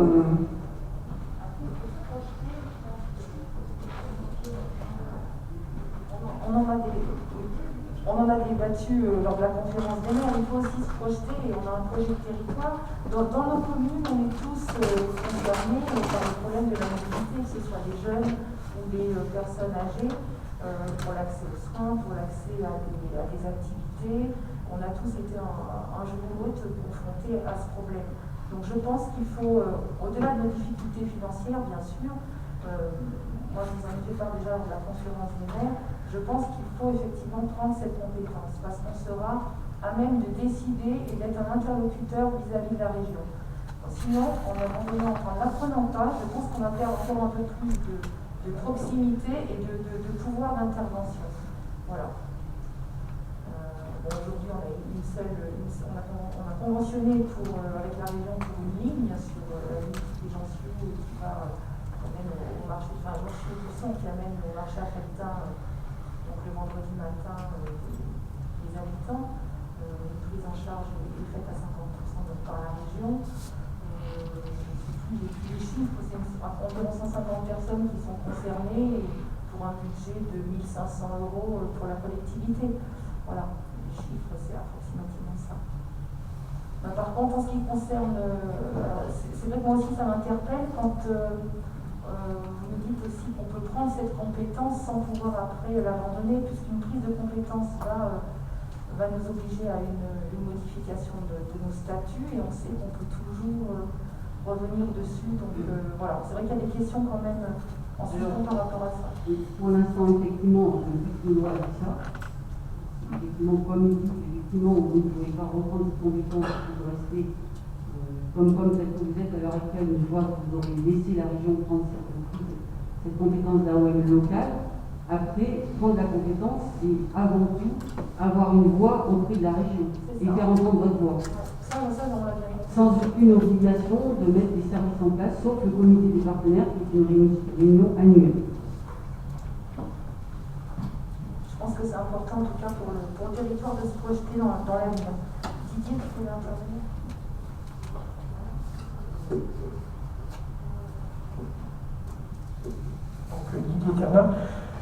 [SPEAKER 1] On en a débattu lors de la conférence des maires. Il faut aussi se projeter, et on a un projet de territoire. Dans nos communes, on est tous concernés par le problème de la mobilité, que ce soit des jeunes ou les personnes âgées pour l'accès aux soins, pour l'accès à des activités. On a tous été un jour ou l'autre confrontés à ce problème. Donc je pense qu'il faut, au-delà de nos difficultés financières, bien sûr, moi je vous en ai fait part déjà de la conférence des maires, je pense qu'il faut effectivement prendre cette compétence parce qu'on sera à même de décider et d'être un interlocuteur vis-à-vis de la région. Sinon, on est renvoyé en l'apprentissage, je pense qu'on va perdre encore un peu plus de proximité et de pouvoir d'intervention. Voilà. Aujourd'hui, on a on a conventionné avec la région pour une ligne sur la ligne des gens qui va amène au marché, enfin, qui amène au marché africain, donc le vendredi matin, les habitants. Une prise en charge est faite à 50% par la région. Les chiffres, c'est environ 150 personnes qui sont concernées pour un budget de 1 500 € pour la collectivité. Voilà. Chiffres, c'est approximativement ça. Par contre, en ce qui concerne, c'est vrai que moi aussi ça m'interpelle quand vous nous dites aussi qu'on peut prendre cette compétence sans pouvoir après l'abandonner, puisqu'une prise de compétence va nous obliger à une modification de nos statuts et on sait qu'on peut toujours revenir dessus. Donc voilà, c'est vrai qu'il y a des questions quand même en suivant par rapport à ça.
[SPEAKER 2] Pour l'instant, effectivement, le texte de loi dit ça. Effectivement, comme il dit, effectivement, vous ne pouvez pas reprendre cette compétence pour rester comme tel que vous êtes à l'heure actuelle, une fois que vous aurez laissé la région prendre cette compétence d'AOM locale. Après, prendre la compétence, c'est avant tout avoir une voix auprès de la région et faire entendre votre voix. Sans aucune obligation de mettre des services en place, sauf le comité des partenaires qui est une réunion annuelle.
[SPEAKER 1] Je pense que c'est important, en tout cas, pour le territoire de se projeter dans l'avenir. Didier, tu voulais intervenir ?
[SPEAKER 6] Donc, Didier Ternin.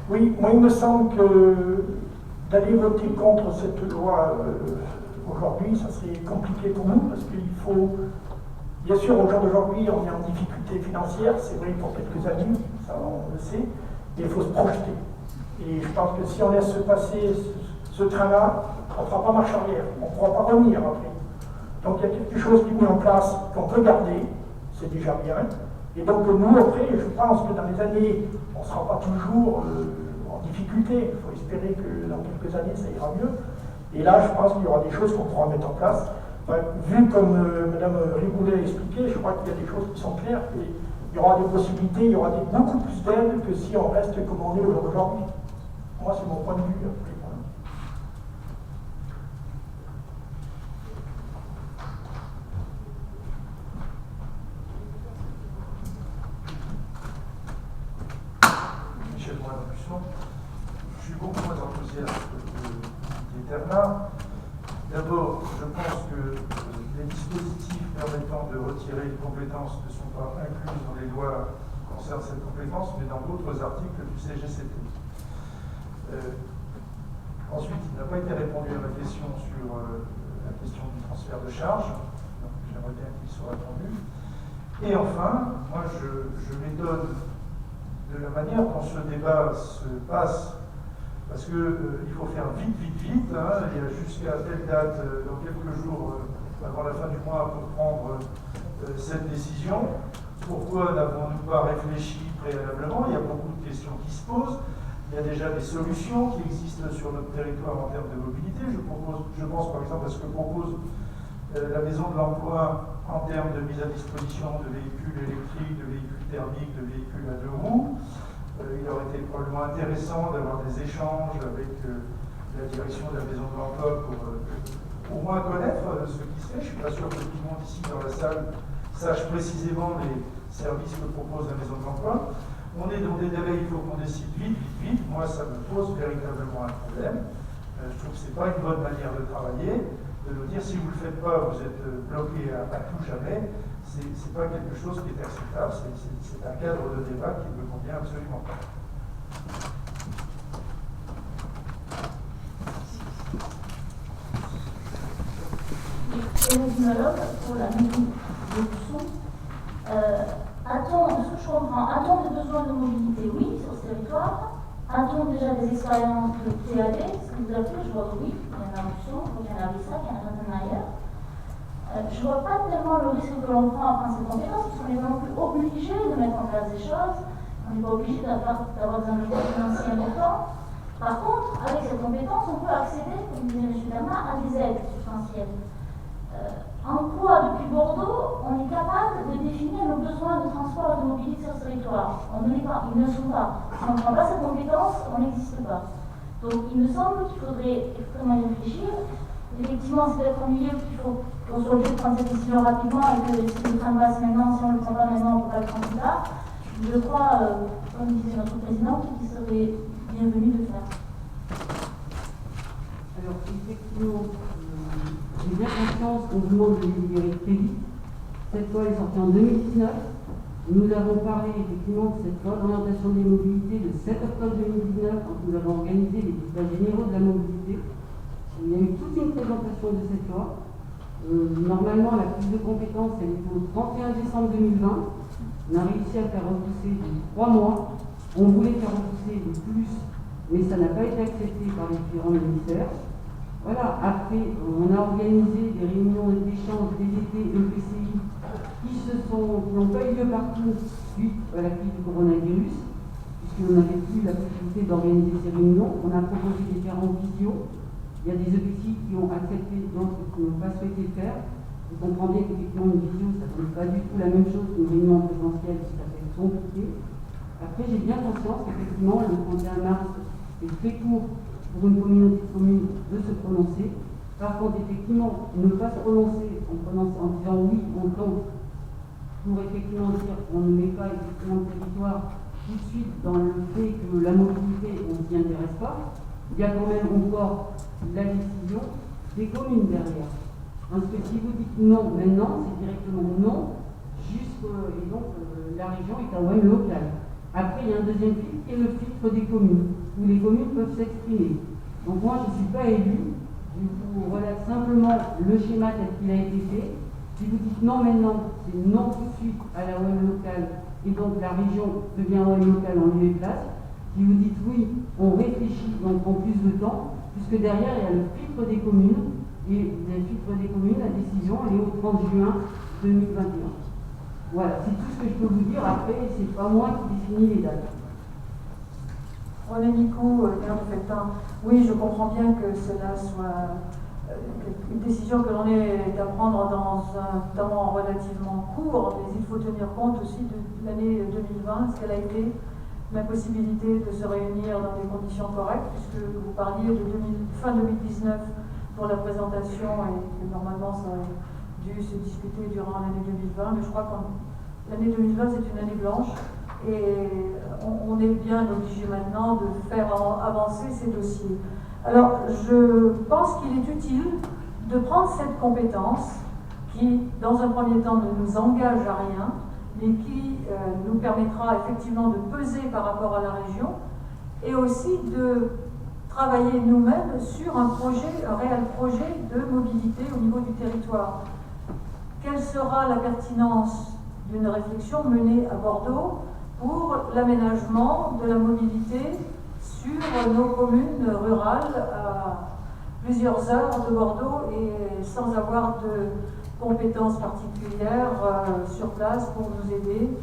[SPEAKER 6] Oui, moi, il me semble que d'aller voter contre cette loi aujourd'hui, ça serait compliqué pour nous, parce qu'il faut... Bien sûr, au jour d'aujourd'hui, on est en difficulté financière, c'est vrai pour quelques années, ça on le sait, mais il faut se projeter. Et je pense que si on laisse passer ce train-là, on ne fera pas marche arrière, on ne pourra pas revenir après. Donc il y a quelque chose qui est mis en place qu'on peut garder, c'est déjà bien. Et donc nous, après, je pense que dans les années, on ne sera pas toujours en difficulté. Il faut espérer que dans quelques années, ça ira mieux. Et là, je pense qu'il y aura des choses qu'on pourra mettre en place. Enfin, vu comme Mme Rigoulet a expliqué, je crois qu'il y a des choses qui sont claires. Et il y aura des possibilités, il y aura beaucoup plus d'aide que si on reste comme on est aujourd'hui. Moi, c'est mon point de vue.
[SPEAKER 3] Michel Morin-Busson. Je suis beaucoup moins enthousiaste que Ternin. D'abord, je pense que les dispositifs permettant de retirer une compétence ne sont pas inclus dans les lois qui concernent cette compétence, mais dans d'autres articles du CGCT. Ensuite, il n'a pas été répondu à ma question sur la question du transfert de charge. J'aimerais bien qu'il soit répondu. Et enfin, moi, je m'étonne de la manière dont ce débat se passe, parce qu'il faut faire vite, hein. Il y a jusqu'à telle date, dans quelques jours, avant la fin du mois, pour prendre cette décision. Pourquoi n'avons-nous pas réfléchi préalablement? Il y a beaucoup de questions qui se posent. Il y a déjà des solutions qui existent sur notre territoire en termes de mobilité. Je pense par exemple à ce que propose la Maison de l'Emploi en termes de mise à disposition de véhicules électriques, de véhicules thermiques, de véhicules à 2 roues. Il aurait été probablement intéressant d'avoir des échanges avec la direction de la Maison de l'Emploi pour au moins connaître ce qui se fait. Je ne suis pas sûr que tout le monde ici dans la salle sache précisément les services que propose la Maison de l'Emploi. On est dans des délais, il faut qu'on décide vite. Moi, ça me pose véritablement un problème. Je trouve que ce n'est pas une bonne manière de travailler, de nous dire si vous ne le faites pas, vous êtes bloqué à tout jamais. Ce n'est pas quelque chose qui est acceptable, c'est un cadre de débat qui ne me convient absolument pas.
[SPEAKER 7] Pour la mairie de Luçon, A-t-on, de ce que je comprends, a-t-on des besoins de mobilité? Oui, sur ce territoire. A-t-on déjà des expériences de TAD? Ce que vous appelez, je vois que oui, il y en a à Mousson, il y en a à Rissac, il y en a certainement ailleurs. Je ne vois pas tellement le risque que l'on prend à prendre cette compétence, parce qu'on n'est pas non plus obligé de mettre en place des choses, on n'est pas obligé d'avoir des engagements financiers importants. Par contre, avec cette compétence, on peut accéder, comme disait M. Bernard, à des aides substantielles. En quoi, depuis Bordeaux, on est capable de définir nos besoins de transport et de mobilité sur ce territoire? On ne l'est pas, ils ne sont pas. Si on ne prend pas cette compétence, on n'existe pas. Donc il me semble qu'il faudrait extrêmement y réfléchir. Effectivement, c'est peut-être au milieu qu'il faut qu'on soit obligé de prendre cette décision rapidement et que si on le prend pas maintenant, si on ne le prend pas maintenant, on ne peut pas le prendre plus tard. Je crois, comme disait notre présidente, qu'il serait bienvenu de faire.
[SPEAKER 2] Alors, effectivement, j'ai bien conscience qu'on vous demande de délibérer très vite. Cette loi est sortie en 2019. Nous avons parlé effectivement de cette loi d'orientation des mobilités le 7 octobre 2019, quand nous avons organisé les états généraux de la mobilité. Il y a eu toute une présentation de cette loi. Normalement, la prise de compétence, elle est au 31 décembre 2020. On a réussi à faire repousser de 3 mois. On voulait faire repousser de plus, mais ça n'a pas été accepté par les différents ministères. Voilà, après, on a organisé des réunions d'échange DDT, EPCI, qui n'ont pas eu lieu partout suite à la crise du coronavirus, puisqu'on n'avait plus la possibilité d'organiser ces réunions. On a proposé différents visios. Il y a des EPCI qui ont accepté, d'autres qui n'ont pas souhaité le faire. Vous comprenez qu'effectivement, une visio, ça ne donne pas du tout la même chose qu'une réunion en présentiel, ça fait compliqué. Après, j'ai bien conscience qu'effectivement, le 31 mars est très court pour une communauté de communes de se prononcer. Par contre, effectivement, ne pas se prononcer en disant oui, on compte, pour effectivement dire on ne met pas effectivement le territoire tout de suite dans le fait que la mobilité, on ne s'y intéresse pas. Il y a quand même encore la décision des communes derrière. Parce que si vous dites non maintenant, c'est directement non, et donc la région est quand même locale. Après, il y a un deuxième filtre qui est le filtre des communes, où les communes peuvent s'exprimer. Donc moi, je ne suis pas élu, je vous relate simplement le schéma tel qu'il a été fait. Si vous dites non maintenant, c'est non tout de suite à la OM locale, et donc la région devient OM locale en lieu et place. Si vous dites oui, on réfléchit, on prend plus de temps, puisque derrière, il y a le filtre des communes, et le filtre des communes, la décision, elle est au 30 juin 2021. Voilà, c'est tout ce que je peux vous dire. Après, c'est pas moi qui définis les dates.
[SPEAKER 1] René Nicou, oui, je comprends bien que cela soit une décision que l'on ait à prendre dans un temps relativement court, mais il faut tenir compte aussi de l'année 2020, ce qu'elle a été, l'impossibilité de se réunir dans des conditions correctes, puisque vous parliez de fin 2019 pour la présentation et que normalement ça aurait dû se discuter durant l'année 2020, mais je crois que l'année 2020 c'est une année blanche et on est bien obligé maintenant de faire avancer ces dossiers. Alors je pense qu'il est utile de prendre cette compétence qui, dans un premier temps, ne nous engage à rien, mais qui nous permettra effectivement de peser par rapport à la région et aussi de travailler nous-mêmes sur un réel projet de mobilité au niveau du territoire. Quelle sera la pertinence d'une réflexion menée à Bordeaux pour l'aménagement de la mobilité sur nos communes rurales à plusieurs heures de Bordeaux et sans avoir de compétences particulières sur place pour nous aider,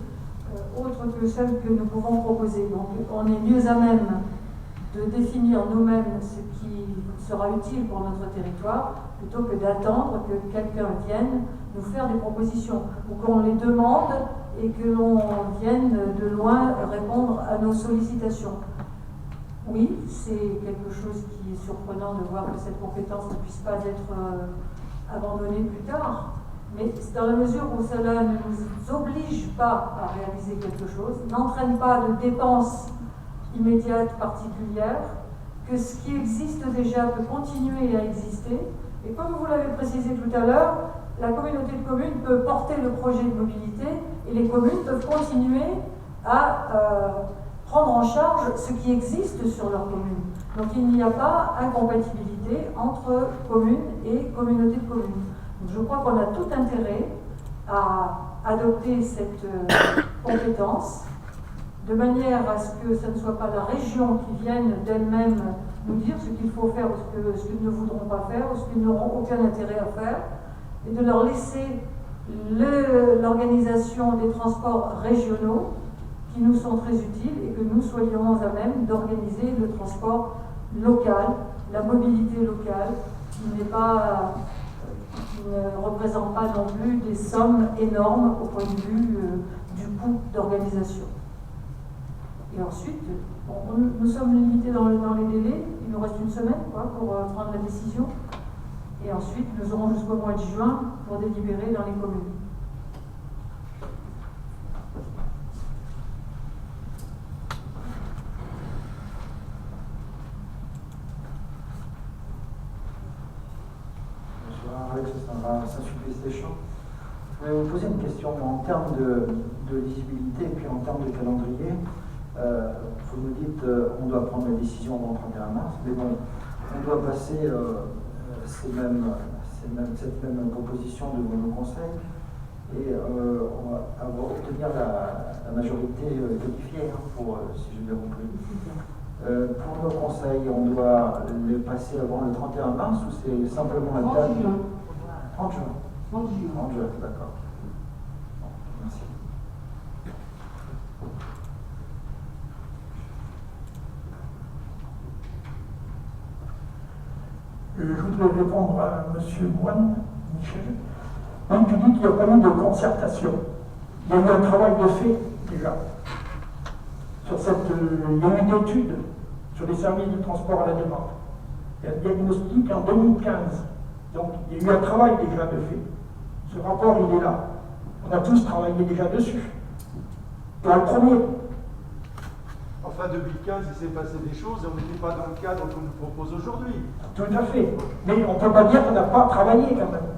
[SPEAKER 1] autres que celles que nous pouvons proposer. Donc on est mieux à même de définir nous-mêmes ce qui sera utile pour notre territoire, plutôt que d'attendre que quelqu'un vienne nous faire des propositions, ou qu'on les demande et que l'on vienne de loin répondre à nos sollicitations. Oui, c'est quelque chose qui est surprenant de voir que cette compétence ne puisse pas être abandonnée plus tard, mais dans la mesure où cela ne nous oblige pas à réaliser quelque chose, n'entraîne pas de dépenses immédiates particulières, que ce qui existe déjà peut continuer à exister. Et comme vous l'avez précisé tout à l'heure, la communauté de communes peut porter le projet de mobilité et les communes peuvent continuer à prendre en charge ce qui existe sur leur commune. Donc il n'y a pas incompatibilité entre communes et communauté de communes. Donc je crois qu'on a tout intérêt à adopter cette compétence, de manière à ce que ce ne soit pas la région qui vienne d'elle-même nous dire ce qu'il faut faire ou ce qu'ils ne voudront pas faire ou ce qu'ils n'auront aucun intérêt à faire, et de leur laisser l'organisation des transports régionaux qui nous sont très utiles et que nous soyons à même d'organiser le transport local, la mobilité locale, qui ne représente pas non plus des sommes énormes au point de vue du coût d'organisation. Et ensuite, nous sommes limités dans les délais, il nous reste une semaine pour prendre la décision. Et ensuite, nous aurons jusqu'au mois de juin pour délibérer dans les communes.
[SPEAKER 8] Bonsoir, Alex Saint-Sulpice Deschamps. Je voulais vous poser une question en termes de lisibilité et puis en termes de calendrier. Vous nous dites on doit prendre la décision avant le 31 mars, mais bon, on doit passer cette même proposition devant nos conseils et on va obtenir la majorité qualifiée, si j'ai bien compris. Pour nos conseils, on doit les passer avant le 31 mars ou c'est simplement la date
[SPEAKER 2] 30 juin.
[SPEAKER 8] 30 juin.
[SPEAKER 2] 30 juin.
[SPEAKER 8] 30 juin, d'accord. Merci.
[SPEAKER 6] Je voudrais répondre à M. Moine, Michel. Donc tu dis qu'il n'y a pas eu de concertation. Il y a eu un travail de fait déjà. Il y a eu une étude sur les services de transport à la demande. Il y a un diagnostic en 2015. Donc il y a eu un travail déjà de fait. Ce rapport, il est là. On a tous travaillé déjà dessus. Dans le premier.
[SPEAKER 3] Enfin, 2015, il s'est passé des choses et on n'était pas dans le cadre qu'on nous propose aujourd'hui.
[SPEAKER 6] Tout à fait. Mais on ne peut pas dire qu'on n'a pas travaillé quand même.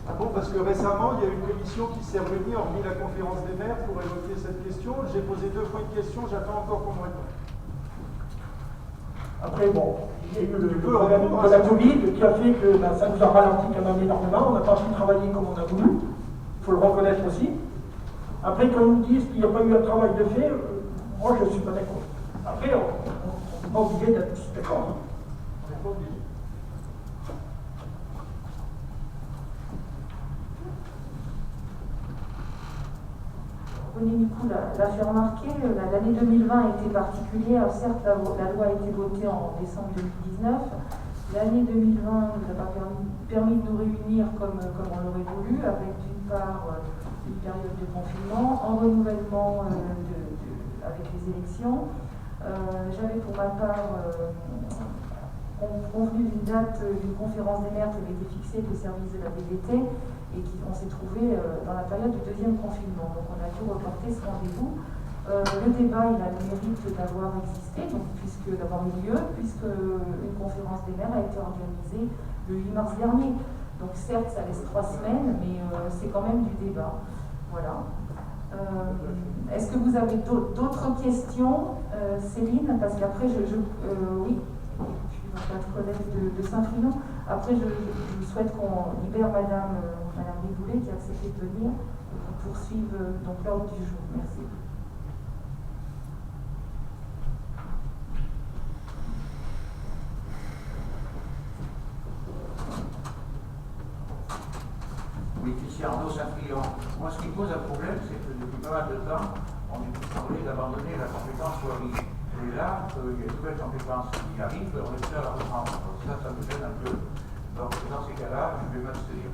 [SPEAKER 3] Ah bon, parce que récemment, il y a une commission qui s'est réunie, hormis la conférence des maires, pour évoquer cette question. J'ai posé 2 fois une question, j'attends encore qu'on me réponde.
[SPEAKER 6] Après, bon, il y a eu le problème de la Covid qui a fait que ça nous a ralenti quand même énormément. On n'a pas pu travailler comme on a voulu. Il faut le reconnaître aussi. Après, quand on nous dit qu'il n'y a pas eu un travail de fait, moi je ne suis pas d'accord. Après, on n'est pas obligé d'être tous d'accord.
[SPEAKER 3] On n'est pas obligé.
[SPEAKER 1] René Micou l'a fait remarquer, l'année 2020 a été particulière. Certes, la loi a été votée en décembre 2019. L'année 2020 nous a pas permis de nous réunir comme on l'aurait voulu, avec d'une part une période de confinement, en renouvellement avec les élections. J'avais pour ma part convenu d'une date d'une conférence des maires qui avait été fixée avec les services de la BDT et on s'est trouvé dans la période du 2e confinement. Donc on a dû reporter ce rendez-vous. Le débat, il a le mérite d'avoir existé, d'avoir eu lieu, puisque une conférence des maires a été organisée le 8 mars dernier. Donc certes, ça laisse 3 semaines, mais c'est quand même du débat. Voilà. Est-ce que vous avez d'autres questions, Céline? Parce qu'après, oui, je suis votre collègue de Saint-Frinon. Après, je souhaite qu'on libère Madame Riboulet qui a accepté de venir et qu'on poursuive donc l'ordre du jour. Merci.
[SPEAKER 9] Oui, ici Arnaud Saint-Frion. Moi, ce qui pose un problème, c'est que depuis pas mal de temps, on est parlé d'abandonner la compétence voirie. Et là, il y a une nouvelle compétence qui arrive, on est prêt à la reprendre. Donc ça me gêne un peu. Donc dans ces cas-là, je vais m'abstenir.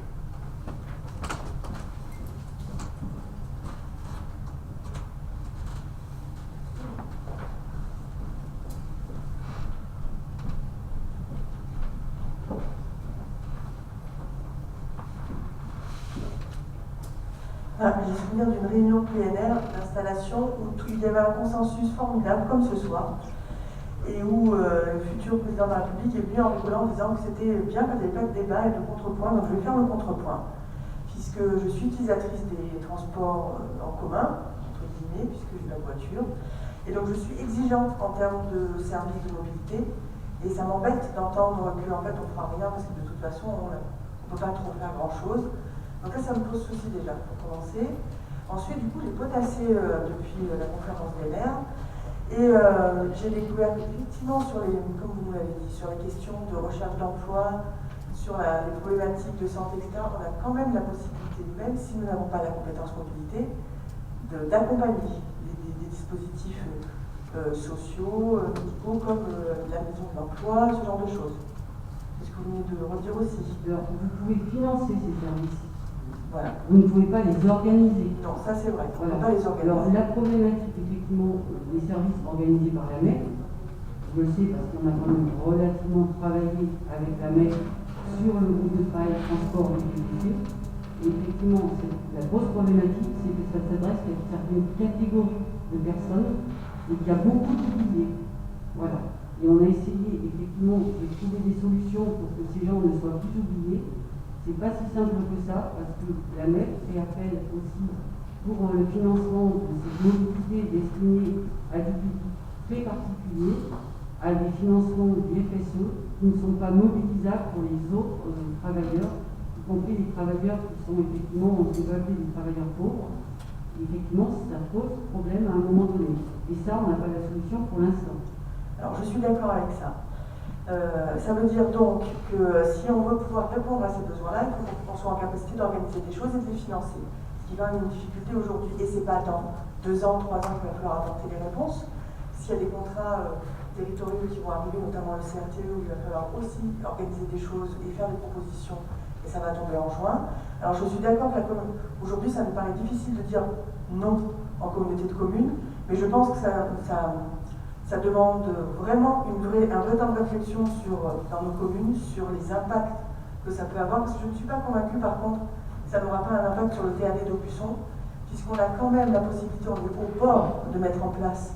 [SPEAKER 10] J'ai souvenir d'une réunion PNR d'installation où il y avait un consensus formidable, comme ce soir, et où le futur président de la République est venu en rigolant en disant que c'était bien qu'il n'y avait pas de débat et de contrepoint. Donc je vais faire le contrepoint, puisque je suis utilisatrice des transports en commun, entre guillemets, puisque j'ai la voiture, et donc je suis exigeante en termes de services de mobilité, et ça m'embête d'entendre qu'en fait on ne fera rien, parce que de toute façon on ne peut pas trop faire grand-chose. Donc là, ça me pose souci déjà, pour commencer. Ensuite, du coup, j'ai potassé depuis la conférence des maires. Et j'ai découvert qu'effectivement, comme vous l'avez dit, sur les questions de recherche d'emploi, sur les problématiques de santé, etc., on a quand même la possibilité, même si nous n'avons pas la compétence mobilité, d'accompagner des dispositifs sociaux, médicaux, comme la maison de l'emploi, ce genre de choses. C'est ce que vous venez de redire aussi.
[SPEAKER 2] Alors, vous pouvez financer ces services.
[SPEAKER 10] Voilà.
[SPEAKER 2] Vous ne pouvez pas les organiser.
[SPEAKER 10] Non, ça c'est vrai. On ne
[SPEAKER 2] Voilà.
[SPEAKER 10] peut pas les organiser.
[SPEAKER 2] Alors, la problématique, effectivement, des services organisés par la MEC, je le sais parce qu'on a quand même relativement travaillé avec la MEC sur le groupe de travail transport et mobilité. Et effectivement, la grosse problématique, c'est que ça s'adresse à une certaine catégorie de personnes et qu'il y a beaucoup d'oubliés. Voilà. Et on a essayé effectivement de trouver des solutions pour que ces gens ne soient plus oubliés. C'est pas si simple que ça, parce que la MEC fait appel aussi pour le financement de ces mobilités destinées à des publics très particuliers, à des financements du FSE qui ne sont pas mobilisables pour les autres travailleurs, y compris les travailleurs qui sont effectivement, on peut appeler des travailleurs pauvres. Et effectivement, ça pose problème à un moment donné. Et ça, on n'a pas la solution pour l'instant.
[SPEAKER 10] Alors, je suis d'accord avec ça. Ça veut dire donc que si on veut pouvoir répondre à ces besoins-là, il faut qu'on soit en capacité d'organiser des choses et de les financer. Ce qui est quand même une difficulté aujourd'hui. Et c'est pas dans 2 ans, 3 ans qu'il va falloir apporter les réponses. S'il y a des contrats territoriaux qui vont arriver, notamment le CRTE, où il va falloir aussi organiser des choses et faire des propositions. Et ça va tomber en juin. Alors je suis d'accord que aujourd'hui, ça me paraît difficile de dire non en communauté de communes, mais je pense que ça demande vraiment un vrai temps de réflexion dans nos communes sur les impacts que ça peut avoir, parce que je ne suis pas convaincue par contre que ça n'aura pas un impact sur le TAD d'Aubusson, puisqu'on a quand même la possibilité au port de mettre en place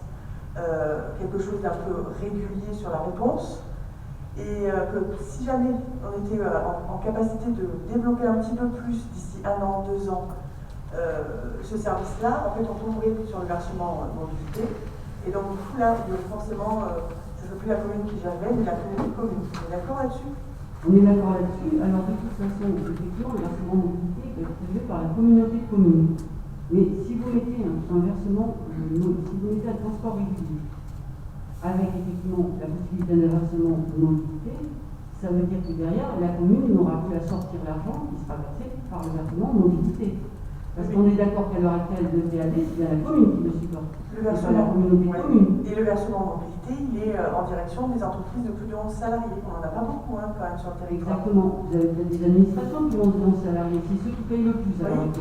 [SPEAKER 10] quelque chose d'un peu régulier sur la réponse, et que si jamais on était en capacité de développer un petit peu plus d'ici 1 an, 2 ans, ce service-là, en fait on tomberait sur le versement mobilité. Et donc, du coup, là, forcément, ce ne serait plus la commune qui gérerait, mais la communauté de communes. Vous êtes d'accord là-dessus?
[SPEAKER 2] On est d'accord là-dessus. Alors, de toute façon, effectivement, le versement mobilité est prévu par la communauté de communes. Mais si vous mettez un versement, si vous mettez un transport régulier, avec effectivement la possibilité d'un versement de mobilité, ça veut dire que derrière, la commune n'aura plus à sortir l'argent qui sera versé par le versement de mobilité. Parce qu'on est d'accord qu'à l'heure actuelle, le TAD, c'est bien la commune qui le supporte.
[SPEAKER 10] Le versement, et le versement mobilité, il est en direction des entreprises de plus de 11 salariés. On n'en a pas beaucoup quand même sur le territoire.
[SPEAKER 2] Exactement. Vous avez peut-être des administrations qui ont 11 salariés. C'est ceux qui payent le plus.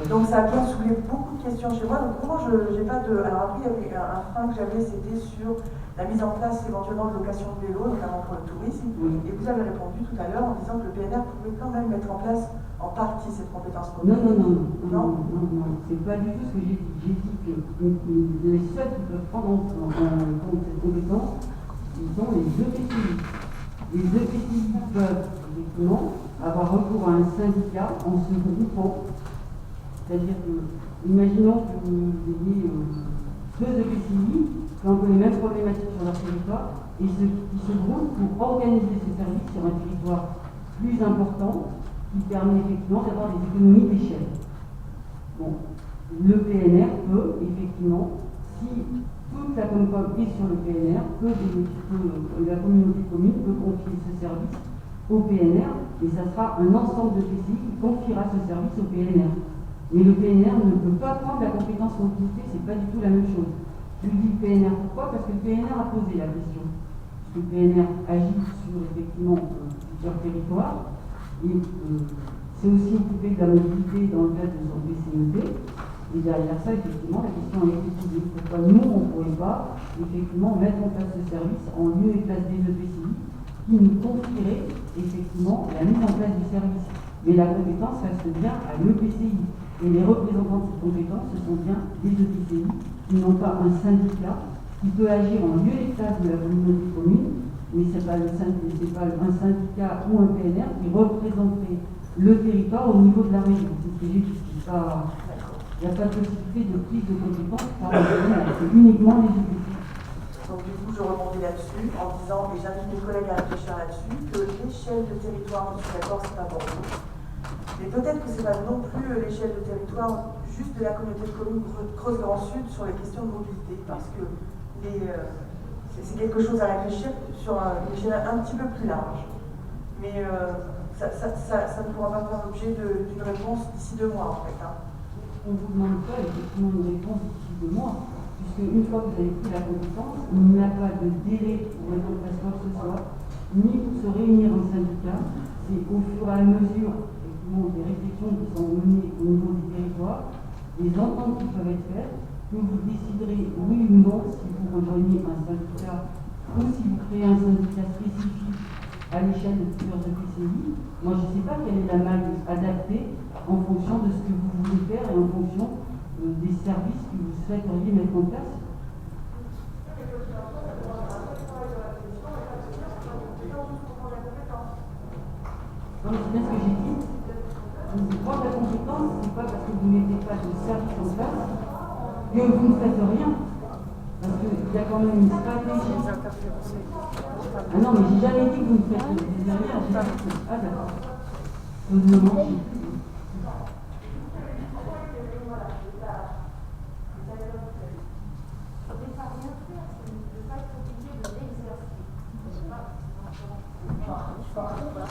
[SPEAKER 10] Donc ça a bien soulevé beaucoup de questions chez moi. Donc comment j'ai pas de... Alors après, il y avait un frein que j'avais, c'était sur la mise en place éventuellement de location de vélo, notamment pour le tourisme. Et vous avez répondu tout à l'heure en disant que le PNR pouvait quand même mettre en place en partie cette compétence mobilité.
[SPEAKER 2] Non, c'est pas du tout ce que j'ai dit. J'ai dit que les seuls qui peuvent prendre en compte cette compétence, ils sont les EPCI. Les EPCI peuvent effectivement avoir recours à un syndicat en se groupant. C'est-à-dire que, imaginons que vous ayez 2 EPCI qui ont un peu les mêmes problématiques sur leur territoire et qui se groupent pour organiser ce service sur un territoire plus important qui permet effectivement d'avoir des économies d'échelle. Bon, le PNR peut effectivement, si toute la Comcom est sur le PNR, la communauté de communes peut confier ce service au PNR et ça sera un ensemble de PCI qui confiera ce service au PNR. Mais le PNR ne peut pas prendre la compétence mobilité, c'est pas du tout la même chose. Je dis le PNR pourquoi? Parce que le PNR a posé la question. Parce que le PNR agit sur effectivement plusieurs territoires. Et c'est aussi occupé de la mobilité dans le cadre de son PCEP. Et derrière ça, effectivement, la question a été posée. Pourquoi nous, on ne pourrait pas effectivement mettre en place ce service en lieu et place des EPCI qui nous confierait effectivement la mise en place du service. Mais la compétence reste bien à l'EPCI. Et les représentants de cette compétence, ce sont bien des EPCI qui n'ont pas un syndicat qui peut agir en lieu et place de la communauté commune. Mais ce n'est pas un syndicat ou un PNR qui représenterait le territoire au niveau de la région. C'est ce que j'ai dit. Il n'y a pas de possibilité de prise de compétence par le PNR, c'est uniquement les EPCI.
[SPEAKER 10] Donc du coup, je rebondis là-dessus en disant, et j'invite mes collègues à réfléchir là-dessus, que l'échelle de territoire, je suis d'accord, c'est pas Bordeaux. Mais peut-être que c'est pas non plus l'échelle de territoire juste de la communauté de communes Creuse-Grand Sud sur les questions de mobilité, parce que c'est quelque chose à réfléchir sur une échelle un petit peu plus large. Mais ça ne pourra pas faire l'objet d'une réponse d'ici 2 mois, en fait. Hein.
[SPEAKER 2] On ne vous demande pas effectivement une réponse d'ici 2 mois, puisque une fois que vous avez pris la compétence, il n'y a pas de délai pour répondre à quoi que ce soit, ni pour se réunir en syndicat. C'est au fur et à mesure des réflexions qui sont menées au niveau du territoire, des ententes qui peuvent être faites, que vous déciderez oui ou non si vous rejoignez un syndicat ou si vous créez un syndicat spécifique à l'échelle de plusieurs EPCI. Moi, je ne sais pas quelle est la maille adaptée en fonction de ce que vous voulez faire et en fonction des services que vous souhaiteriez mettre en place. Non, c'est bien ce que j'ai dit. Prendre la compétence, c'est pas parce que vous ne mettez pas de service en place que vous ne faites rien. Parce qu'il y a quand même une stratégie. Ah non, mais j'ai jamais dit que vous ne faites rien. Ah d'accord. Vous ne mangez plus.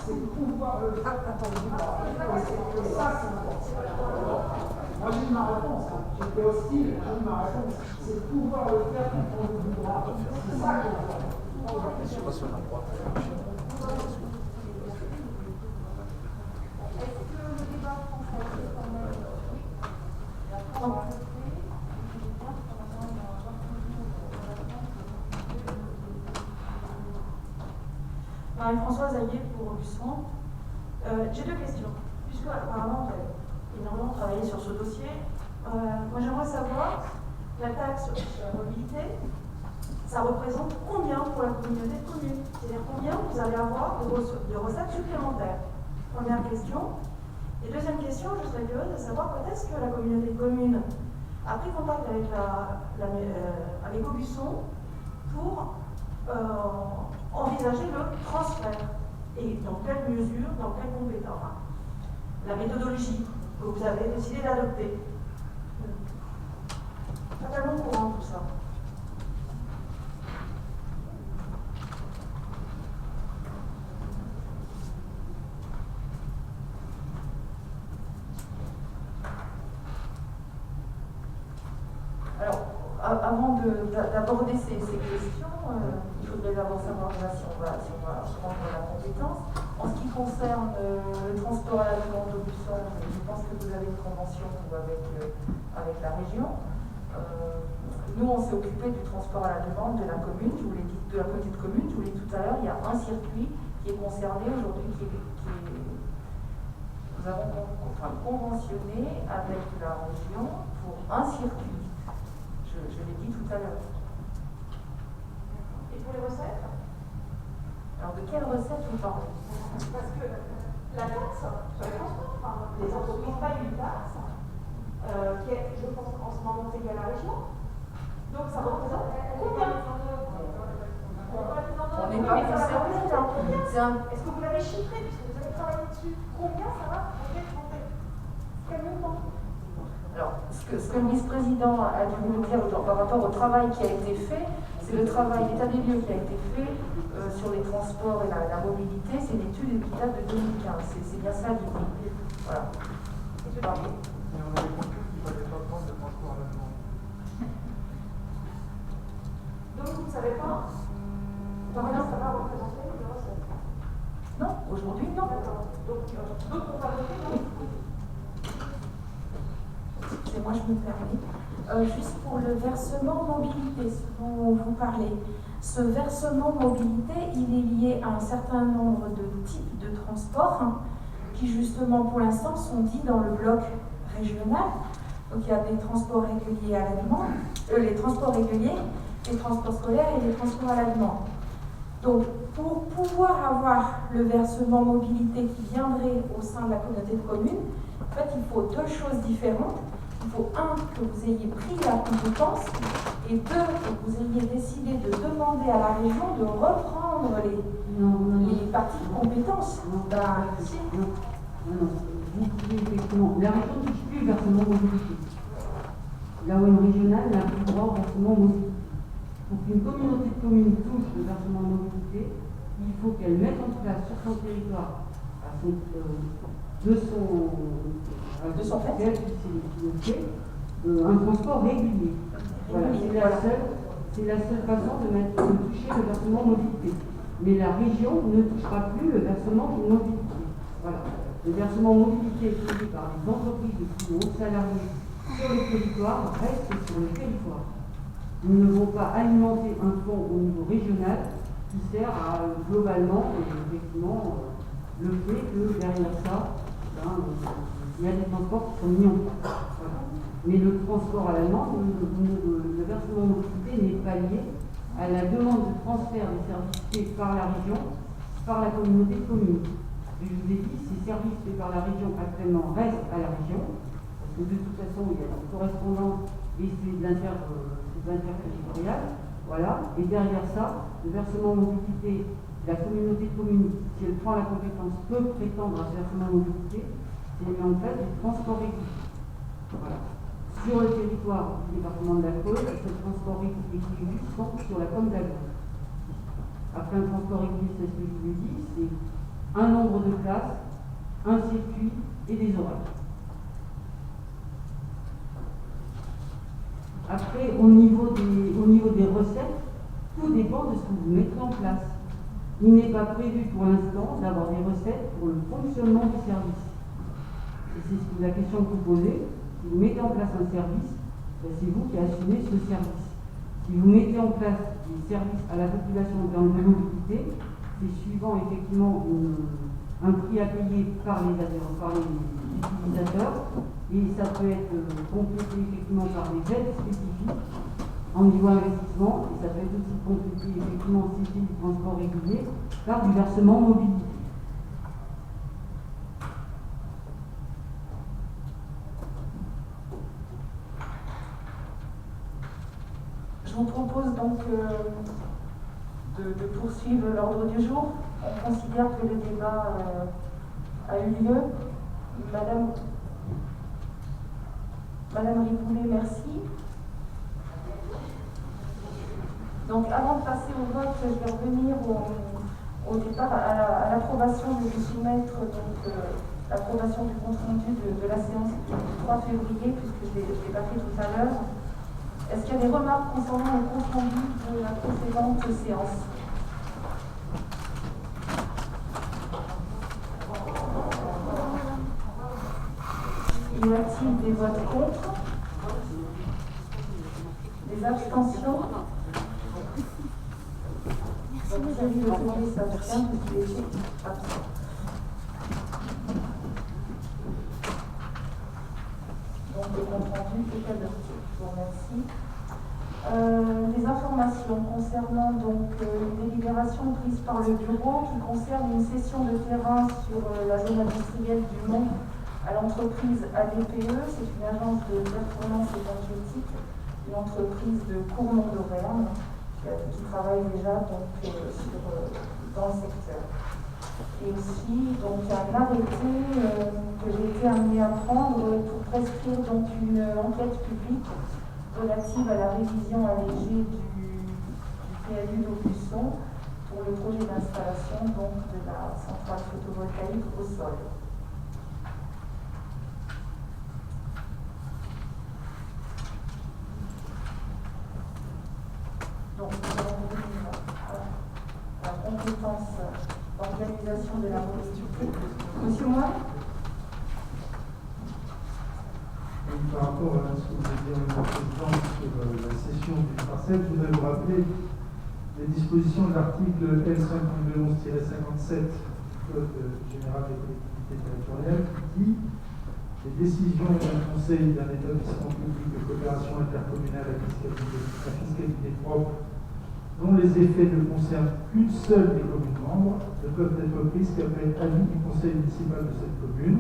[SPEAKER 6] C'est pouvoir le faire. Ça, c'est important. Moi, j'ai eu ma réponse. J'étais hostile, j'ai eu ma réponse. C'est pouvoir le faire quand on le voudra. C'est ça qu'on va faire.
[SPEAKER 11] Je passe sur la droite.
[SPEAKER 1] Marie-Françoise Aguet pour Aubusson. J'ai 2 questions. Puisque apparemment vous avez énormément travaillé sur ce dossier, moi j'aimerais savoir, la taxe sur la mobilité, ça représente combien pour la communauté de communes? C'est-à-dire combien vous allez avoir de recettes supplémentaires? Première question. Et deuxième question, je serais curieuse de savoir quand est-ce que la communauté de communes a pris contact avec Aubusson pour envisager le transfert et dans quelle mesure, dans quelle compétence, enfin, la méthodologie que vous avez décidé d'adopter. Totalement au courant de tout ça. Alors, avant d'aborder ces questions, il faudrait d'abord savoir si on va rendre la compétence. En ce qui concerne le transport à la demande d'Aubusson, je pense que vous avez une convention avec la région. Nous, on s'est occupé du transport à la demande de la commune, je vous l'ai dit, de la petite commune, je vous l'ai dit tout à l'heure, il y a un circuit qui est concerné aujourd'hui, nous avons conventionné avec la région pour un circuit. Je l'ai dit tout à l'heure. Et pour les recettes? Alors de quelles recettes vous parlez? Parce que la taxe sur les transports, les entreprises payent une taxe qui est, je pense, en ce moment payée à la région. Donc ça représente combien? On n'est pas concerné. Est-ce que vous l'avez chiffré puisque vous avez travaillé dessus? Combien ça va représenter? Quel montant? Alors, ce que le vice-président a dû nous dire par rapport au travail qui a été fait, c'est le travail d'état des lieux qui a été fait sur les transports et la mobilité. C'est une étude qui date de 2015. C'est bien ça l'idée. Voilà.
[SPEAKER 3] Et on avait compris qu'il ne fallait pas prendre le transport à la demande.
[SPEAKER 1] Donc vous ne savez pas combien ça va représenter les recettes? Non, aujourd'hui non. Donc on va voter non. Excusez-moi, je me permets. Juste pour le versement mobilité, ce dont vous parlez. Ce versement mobilité, il est lié à un certain nombre de types de transports qui justement pour l'instant sont dits dans le bloc régional. Donc il y a des transports réguliers à la demande, les transports réguliers, les transports scolaires et les transports à la demande. Donc pour pouvoir avoir le versement mobilité qui viendrait au sein de la communauté de communes, en fait il faut 2 choses différentes. Il faut 1, que vous ayez pris la compétence, et 2, que vous ayez décidé de demander à la région de reprendre les parties de compétences.
[SPEAKER 2] Non, vous pouvez effectivement. La région ne touche plus le versement mobilité. là où une régionale n'a plus droit au versement mobilité. Pour qu'une communauté de communes touche le versement mobilité, il faut qu'elle mette en place sur son territoire, de son fait, un transport régulier. Voilà, c'est la seule façon de toucher le versement mobilité. Mais la région ne touchera plus le versement mobilité. Voilà. Le versement mobilité prévu par les entreprises de plus de hauts salariés sur le territoire reste sur le territoire. Nous ne vont pas alimenter un fonds au niveau régional qui sert à globalement, effectivement, le fait que derrière ça, il y a des transports qui sont mis en place. Voilà. Mais le transport à l'allemande, le versement mobilité n'est pas lié à la demande de transfert des services faits par la région, par la communauté de communes. Et je vous ai dit, ces services faits par la région actuellement restent à la région, parce que de toute façon, il y a une correspondance et c'est de l'interterritorial. Voilà. Et derrière ça, le versement mobilité, la communauté de communes, si elle prend la compétence, peut prétendre à ce versement mobilité, c'est mis en place du transport régulier. Voilà. Sur le territoire du département de la Creuse, ce transport régulier sont sur la commune d'Aglo. Après un transport régulier, c'est ce que je vous ai dit, c'est un nombre de places, un circuit et des horaires. Après, au niveau des recettes, tout dépend de ce que vous mettez en place. Il n'est pas prévu pour l'instant d'avoir des recettes pour le fonctionnement du service. Et c'est la question que vous posez. Si vous mettez en place un service, c'est vous qui assumez ce service. Si vous mettez en place des services à la population en termes de mobilité, c'est suivant effectivement un prix à payer par les utilisateurs, et ça peut être complété effectivement par des aides spécifiques en niveau investissement, et ça peut être aussi complété effectivement si c'est du transport régulier par du versement mobilité.
[SPEAKER 1] Je vous propose donc de poursuivre l'ordre du jour. On considère que le débat a eu lieu. Madame Riboulet, merci. Donc avant de passer au vote, je vais revenir au départ à l'approbation de vous soumettre l'approbation du compte rendu de la séance du 3 février, puisque je l'ai pas fait tout à l'heure. Est-ce qu'il y a des remarques concernant le compte rendu de la précédente séance? Y a-t-il des votes contre? Des abstentions? Donc Thierry Le Tournier s'abstient parce qu'il était absent. Donc le compte rendu est adopté. Je vous remercie. Des informations concernant donc une délibération prise par le bureau qui concerne une cession de terrain sur la zone industrielle du Mont à l'entreprise ADPE. C'est une agence de performance énergétique, une entreprise de Courmont d'Auvergne qui travaille déjà donc, dans le secteur. Et aussi donc, un arrêté que j'ai été amenée à prendre pour prescrire donc, une enquête publique relative à la révision allégée du PLU d'Aubusson pour le projet d'installation donc, de la centrale photovoltaïque au sol. Donc, nous allons revenir à la compétence d'organisation de la mobilité. Monsieur Moine?
[SPEAKER 3] Par rapport à ce que vous avez dit en président sur la cession d'une parcelle, je voudrais vous rappeler les dispositions de l'article L5211-57 du Code général des collectivités territoriales qui dit les décisions d'un conseil d'un établissement public de coopération intercommunale à fiscalité propre dont les effets ne concernent qu'une seule des communes membres ne peuvent être prises qu'après avis du conseil municipal de cette commune.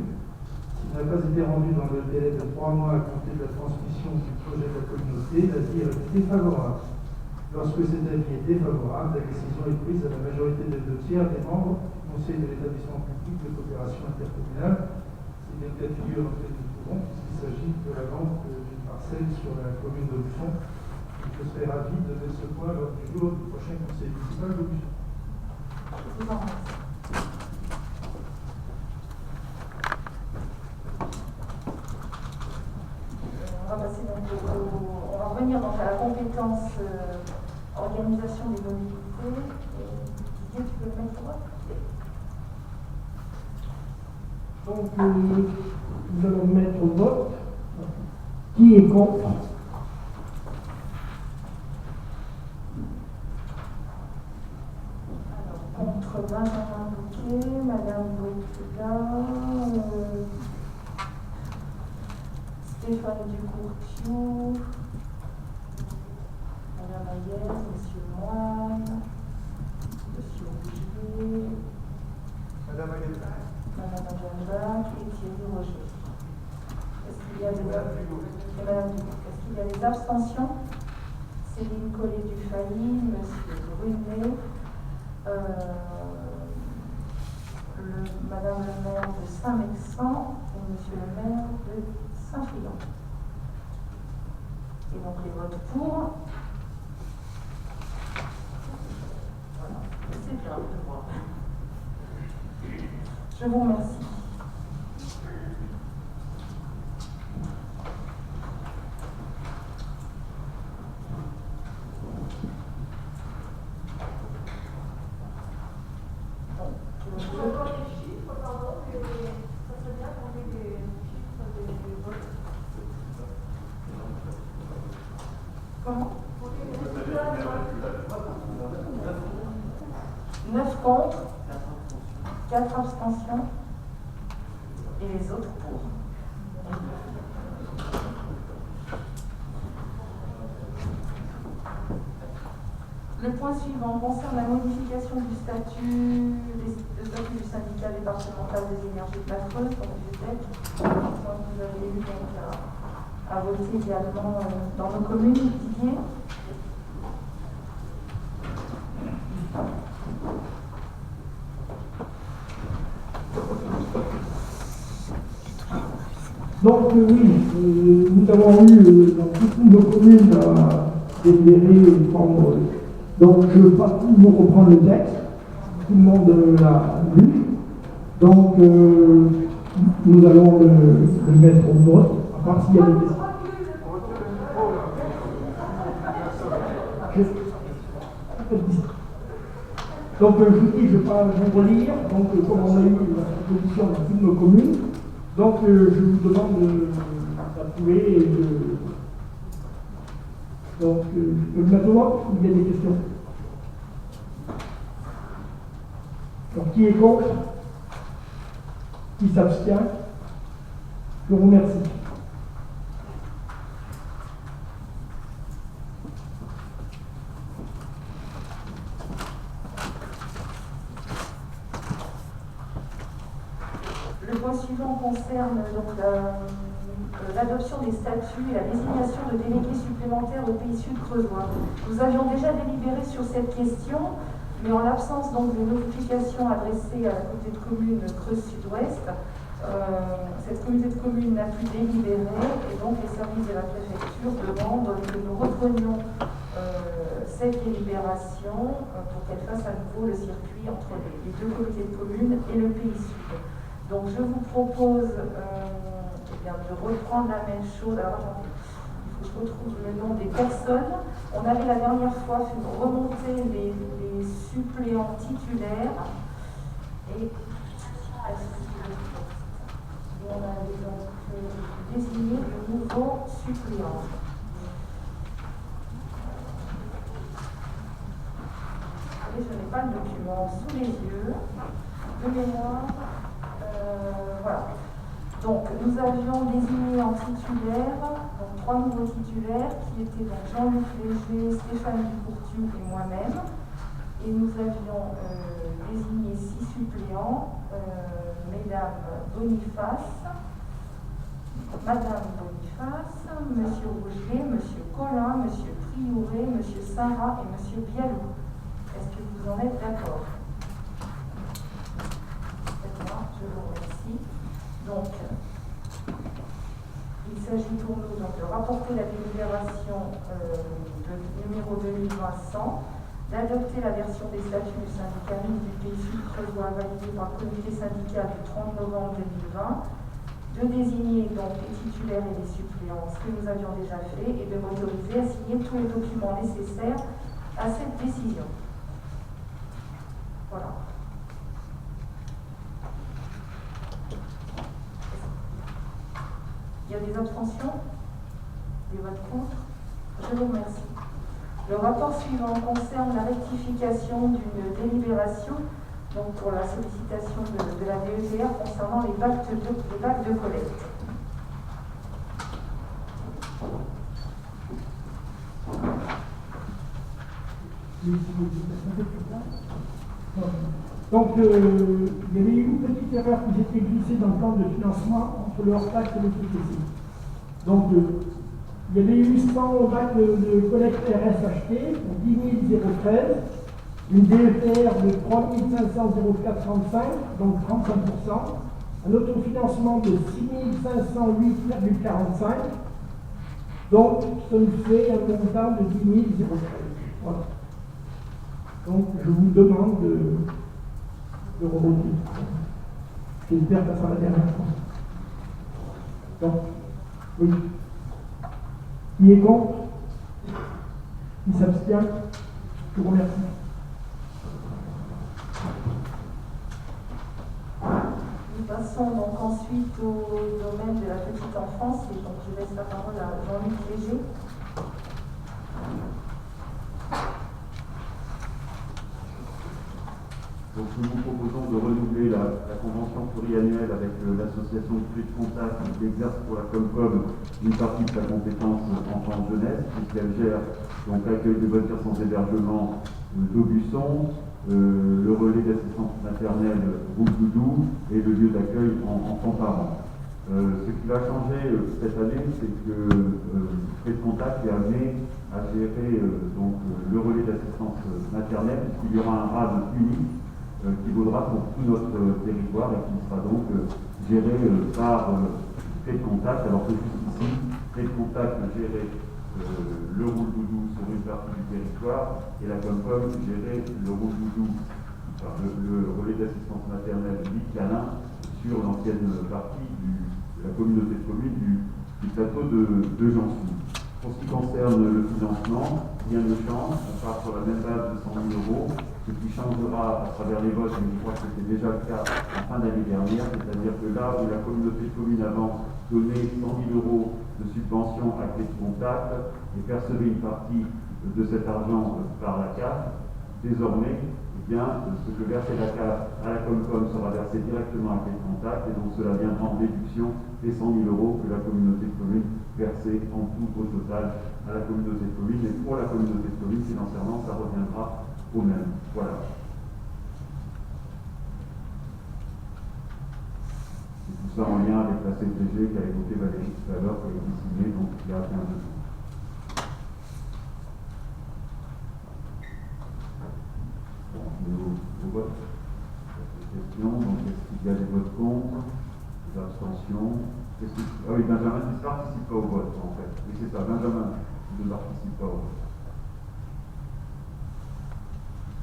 [SPEAKER 3] N'a pas été rendu dans le délai de 3 mois à compter de la transmission du projet de la communauté, l'avis est défavorable. Lorsque cet avis est défavorable, la décision est prise à la majorité des 2/3 des membres du conseil de l'établissement public de coopération intercommunale. C'est bien le cas de figure dans lequel nous trouvons, puisqu'il s'agit de la vente d'une parcelle sur la commune d'Aubusson. Je serais ravi de mettre ce point lors du jour du prochain conseil municipal d'Aubusson.
[SPEAKER 1] Je vous en remercie. On va passer donc on va revenir donc à la compétence organisation des mobilités. Et Didier, tu peux le mettre au vote?
[SPEAKER 6] Donc, nous allons mettre au vote. Qui est contre?
[SPEAKER 1] Alors, contre Benjamin Bouquet, Madame Bocula, Stéphane Ducourtiou, Madame Ayez, Monsieur Moine, Monsieur Rougier,
[SPEAKER 3] Madame Aguirre.
[SPEAKER 1] Madame Agenda et Thierry Roger. Est-ce qu'il y a des abstentions? Céline Collet-Dufay, Monsieur Brunet, Madame le maire de Saint-Mexan et Monsieur le maire de Saint-Friand. Et donc les votes pour. Voilà, c'est bien de voir. Je vous remercie. Comment? 9 contre, 4 abstentions et les autres pour. Le point suivant concerne la modification du statut du syndicat départemental des énergies de la Creuse, donc du DEC. Vous avez eu donc à voter également dans nos communes. Didier.
[SPEAKER 6] Donc oui, nous avons eu dans toutes nos communes à délibérer et prendre. Donc je ne veux pas toujours reprendre le texte, tout le monde l'a lu. Donc nous allons le mettre au vote, à part s'il y a des questions. Donc je vous dis, je ne vais pas vous relire, donc comme on a eu la proposition dans toutes nos communes, donc je vous demande d'approuver et de... Donc je peux le mettre au vote ou il y a des questions? Donc qui est contre? Qui s'abstient? Je vous remercie.
[SPEAKER 1] Le point suivant concerne donc l'adoption des statuts et la désignation de délégués supplémentaires au Pays Sud creusois. Nous avions déjà délibéré sur cette question, mais en l'absence donc de notification adressée à la communauté de communes Creuse Sud-Ouest, cette communauté de communes n'a pu délibérer et donc les services de la préfecture demandent que nous reprenions cette délibération pour qu'elle fasse à nouveau le circuit entre les deux comités de communes et le Pays Sud. Donc je vous propose de reprendre la même chose. Alors attendez, il faut que je retrouve le nom des personnes. On avait la dernière fois fait remonter les suppléants titulaires. Et on avait donc désigné de nouveaux suppléants. Et je n'ai pas le document sous les yeux. De mémoire. Voilà. Donc, nous avions désigné en titulaire, donc 3 nouveaux titulaires, qui étaient donc Jean-Luc Léger, Stéphane Ducourtiou et moi-même. Et nous avions désigné 6 suppléants, Mesdames Boniface, Madame Boniface, Monsieur Rougier, Monsieur Collin, Monsieur Prioré, Monsieur Sarah et Monsieur Bialou. Est-ce que vous en êtes d'accord? Je vous remercie. Donc, il s'agit pour nous donc, de rapporter la délibération numéro 2020-100, d'adopter la version des statuts du syndicat mixte du Pays Sud-Creusois validée par le comité syndical du 30 novembre 2020, de désigner donc les titulaires et les suppléants, ce que nous avions déjà fait, et de m'autoriser à signer tous les documents nécessaires à cette décision. Voilà. Il y a des abstentions? Des votes contre? Je vous remercie. Le rapport suivant concerne la rectification d'une délibération donc pour la sollicitation de la DETR concernant les bacs de collecte.
[SPEAKER 6] Donc, il y avait eu une petite erreur qui s'était glissée dans le plan de financement entre le hors-taxe et le TTC. Donc, il y avait eu 100 bacs de collecte RS achetés pour 10 013, une DETR de 3 500 0435, donc 35%, un autofinancement de 6 508,45, donc ça nous fait un montant de 10 013. Voilà. Donc, je vous demande de remonter. J'espère que ça sera la dernière fois. Donc, oui. Qui est contre? Qui s'abstient? Je vous remercie.
[SPEAKER 1] Nous passons donc ensuite au domaine de la petite enfance et donc je laisse la parole à Jean-Luc Léger.
[SPEAKER 11] Donc nous vous proposons de renouveler la convention pluriannuelle avec l'association Clé de Contact qui exerce pour la Comcom une partie de sa compétence enfance-jeunesse, puisqu'elle gère donc l'accueil des voitures sans hébergement d'Aubusson, le relais d'assistance maternelle Route Doudou et le lieu d'accueil enfants-parents. Ce qui va changer cette année, c'est que Clé de Contact est amené à gérer donc, le relais d'assistance maternelle, puisqu'il y aura un RAB unique qui vaudra pour tout notre territoire et qui sera donc géré par Clé de Contact, alors que jusqu'ici, Clé de Contact gérait le Roule Doudou sur une partie du territoire et la Comcom gérait le Roule Doudou, enfin, le relais d'assistance maternelle Vic-Calin sur l'ancienne partie de la communauté de communes du plateau de Janson. Pour ce qui concerne le financement, rien ne change, on part sur la même base de 100 000 euros. Ce qui changera à travers les votes, et je crois que c'était déjà le cas en fin d'année dernière, c'est-à-dire que là où la communauté de communes avant donnait 100 000 euros de subvention à Clé de Contact et percevait une partie de cet argent par la CAF, désormais, eh bien, ce que versait la CAF à la Comcom sera versé directement à Clé de Contact et donc cela viendra en déduction des 100 000 euros que la communauté de communes versait en tout au total à la communauté de communes. Et pour la communauté de communes, financièrement, ça reviendra au même. Voilà. Et tout ça en lien avec la CTG qu'a évoqué Valérie tout à l'heure, qui a été signée donc il y a 15 jours. Bon, au vote. Question. Donc, est-ce qu'il y a des votes contre, des abstentions? Ah oui, Benjamin ne participe pas au vote, en fait. Oui, c'est ça, Benjamin ne participe pas au vote.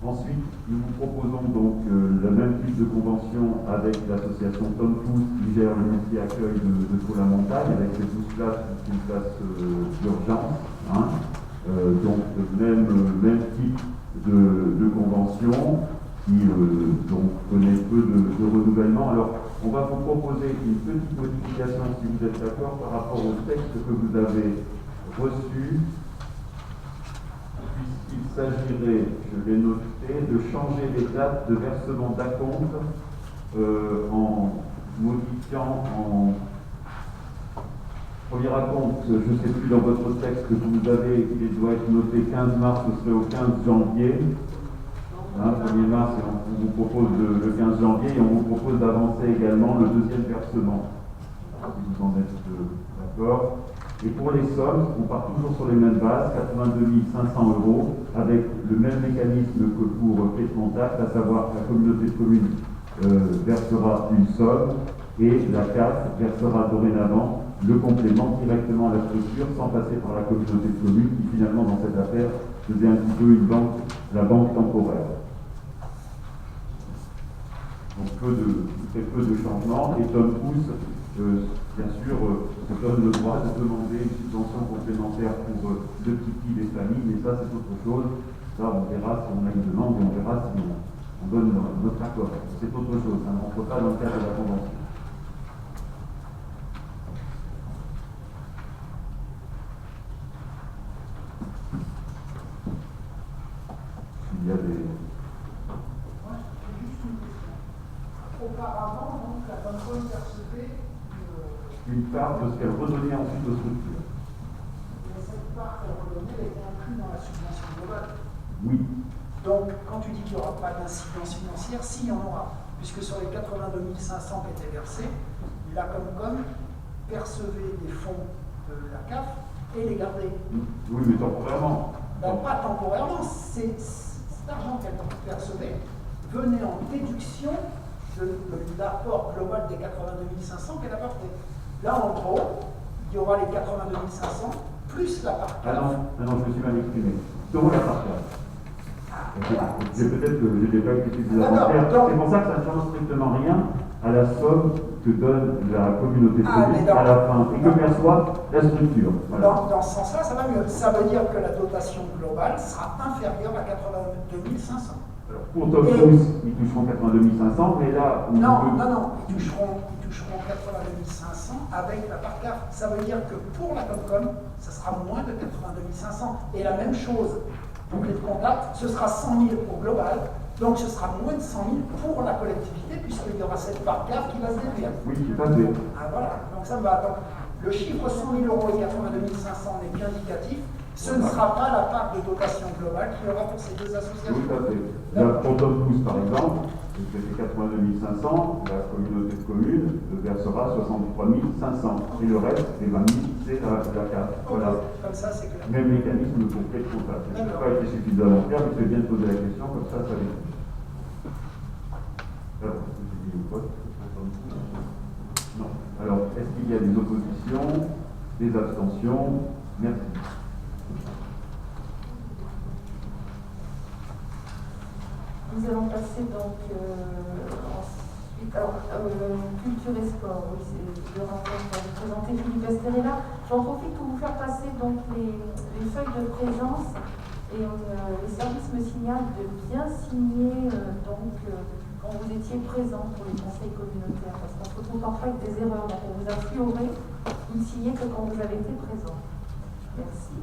[SPEAKER 11] Ensuite, nous vous proposons donc le même type de convention avec l'association Tom Pouce qui gère le multi-accueil de Faux-la-Montagne avec les 12 places, une place d'urgence. Hein. Donc, même type de convention qui donc connaît peu de renouvellement. Alors, on va vous proposer une petite modification, si vous êtes d'accord, par rapport au texte que vous avez reçu. Il s'agirait, je l'ai noté, de changer les dates de versement d'acompte en modifiant en premier acompte, je ne sais plus dans votre texte que vous avez, il doit être noté 15 mars, ce serait au 15 janvier. Hein, 1er mars, et on vous propose le 15 janvier et on vous propose d'avancer également le deuxième versement. Si vous en êtes d'accord. Et pour les sommes, on part toujours sur les mêmes bases, 82 500 euros, avec le même mécanisme que pour Clé de Contact, à savoir que la communauté de communes versera une somme et la CAF versera dorénavant le complément directement à la structure sans passer par la communauté de communes qui finalement dans cette affaire faisait un petit peu la banque temporaire. Donc très peu de changements et Tom Pouce, bien sûr, se donne le droit de demander une subvention complémentaire pour le petit des familles, mais ça c'est autre chose. Ça on verra si on a une demande et on verra si on donne notre accord. C'est autre chose, ça ne rentre pas dans le cadre de la convention. Il y a des...
[SPEAKER 5] Moi, j'ai juste une question. Auparavant, donc, la Bonne percevait
[SPEAKER 11] une part de ce qu'elle redonnait ensuite aux structures.
[SPEAKER 5] mais cette part qu'elle redonnait, elle était inclue dans la subvention globale.
[SPEAKER 11] Oui.
[SPEAKER 5] Donc, quand tu dis qu'il n'y aura pas d'incidence financière, si, il y en aura. Puisque sur les 82 500 qui étaient versés, la Comcom percevait des fonds de la CAF et les gardait.
[SPEAKER 11] Oui, mais temporairement.
[SPEAKER 5] Ben, pas temporairement, cet argent qu'elle percevait venait en déduction de l'apport global des 82 500 qu'elle apportait. Là, en gros, il y aura les 82 500 plus la part CAF.
[SPEAKER 11] Ah non, je me suis mal exprimé. Selon la part CAF. Peut-être que je n'ai pas été suffisamment clair. C'est pour ça que ça ne change strictement rien à la somme que donne la communauté de communes à la fin et que perçoit la structure. Voilà.
[SPEAKER 5] Dans ce sens-là, ça va mieux. Ça veut dire que la dotation globale sera inférieure à 82 500.
[SPEAKER 11] Alors, pour Tom Pouce, ils toucheront 82 500, mais là...
[SPEAKER 5] Non, ils toucheront 82 500 avec la part CAF. Ça veut dire que pour la Comcom, ça sera moins de 82 500. Et la même chose pour les contacts, ce sera 100 000 au global. Donc ce sera moins de 100 000 pour la collectivité, puisqu'il y aura cette part CAF qui va se déduire.
[SPEAKER 11] Oui, tout à fait.
[SPEAKER 5] Ah, voilà, donc ça me va. Donc, le chiffre 100 000 euros et 82 500 n'est qu'indicatif. Ce ne sera pas la part de dotation globale qu'il y aura pour ces deux associations.
[SPEAKER 11] Tout à fait. Là, pour Tom Pouce, par exemple, qui fait 82 500, la communauté de communes versera 63 500. Et le reste, les 20 000, c'est la CAF. Voilà.
[SPEAKER 5] Comme ça, c'est clair.
[SPEAKER 11] Même mécanisme pour quel contact. Je n'ai pas été suffisamment clair, mais c'est bien de poser la question, comme ça vient. Alors, est-ce que j'ai dit ou pas? Non. Alors, est-ce qu'il y a des oppositions, des abstentions? Merci.
[SPEAKER 1] Nous allons passer donc ensuite, alors, culture et sport, oui, c'est le rapport que va vous présenter Philippe Esterella. J'en profite pour vous faire passer donc les feuilles de présence et les services me signalent de bien signer quand vous étiez présent pour les conseils communautaires, parce qu'on se retrouve parfois avec des erreurs, donc on vous a fluoré, vous ne signez que quand vous avez été présent. Merci.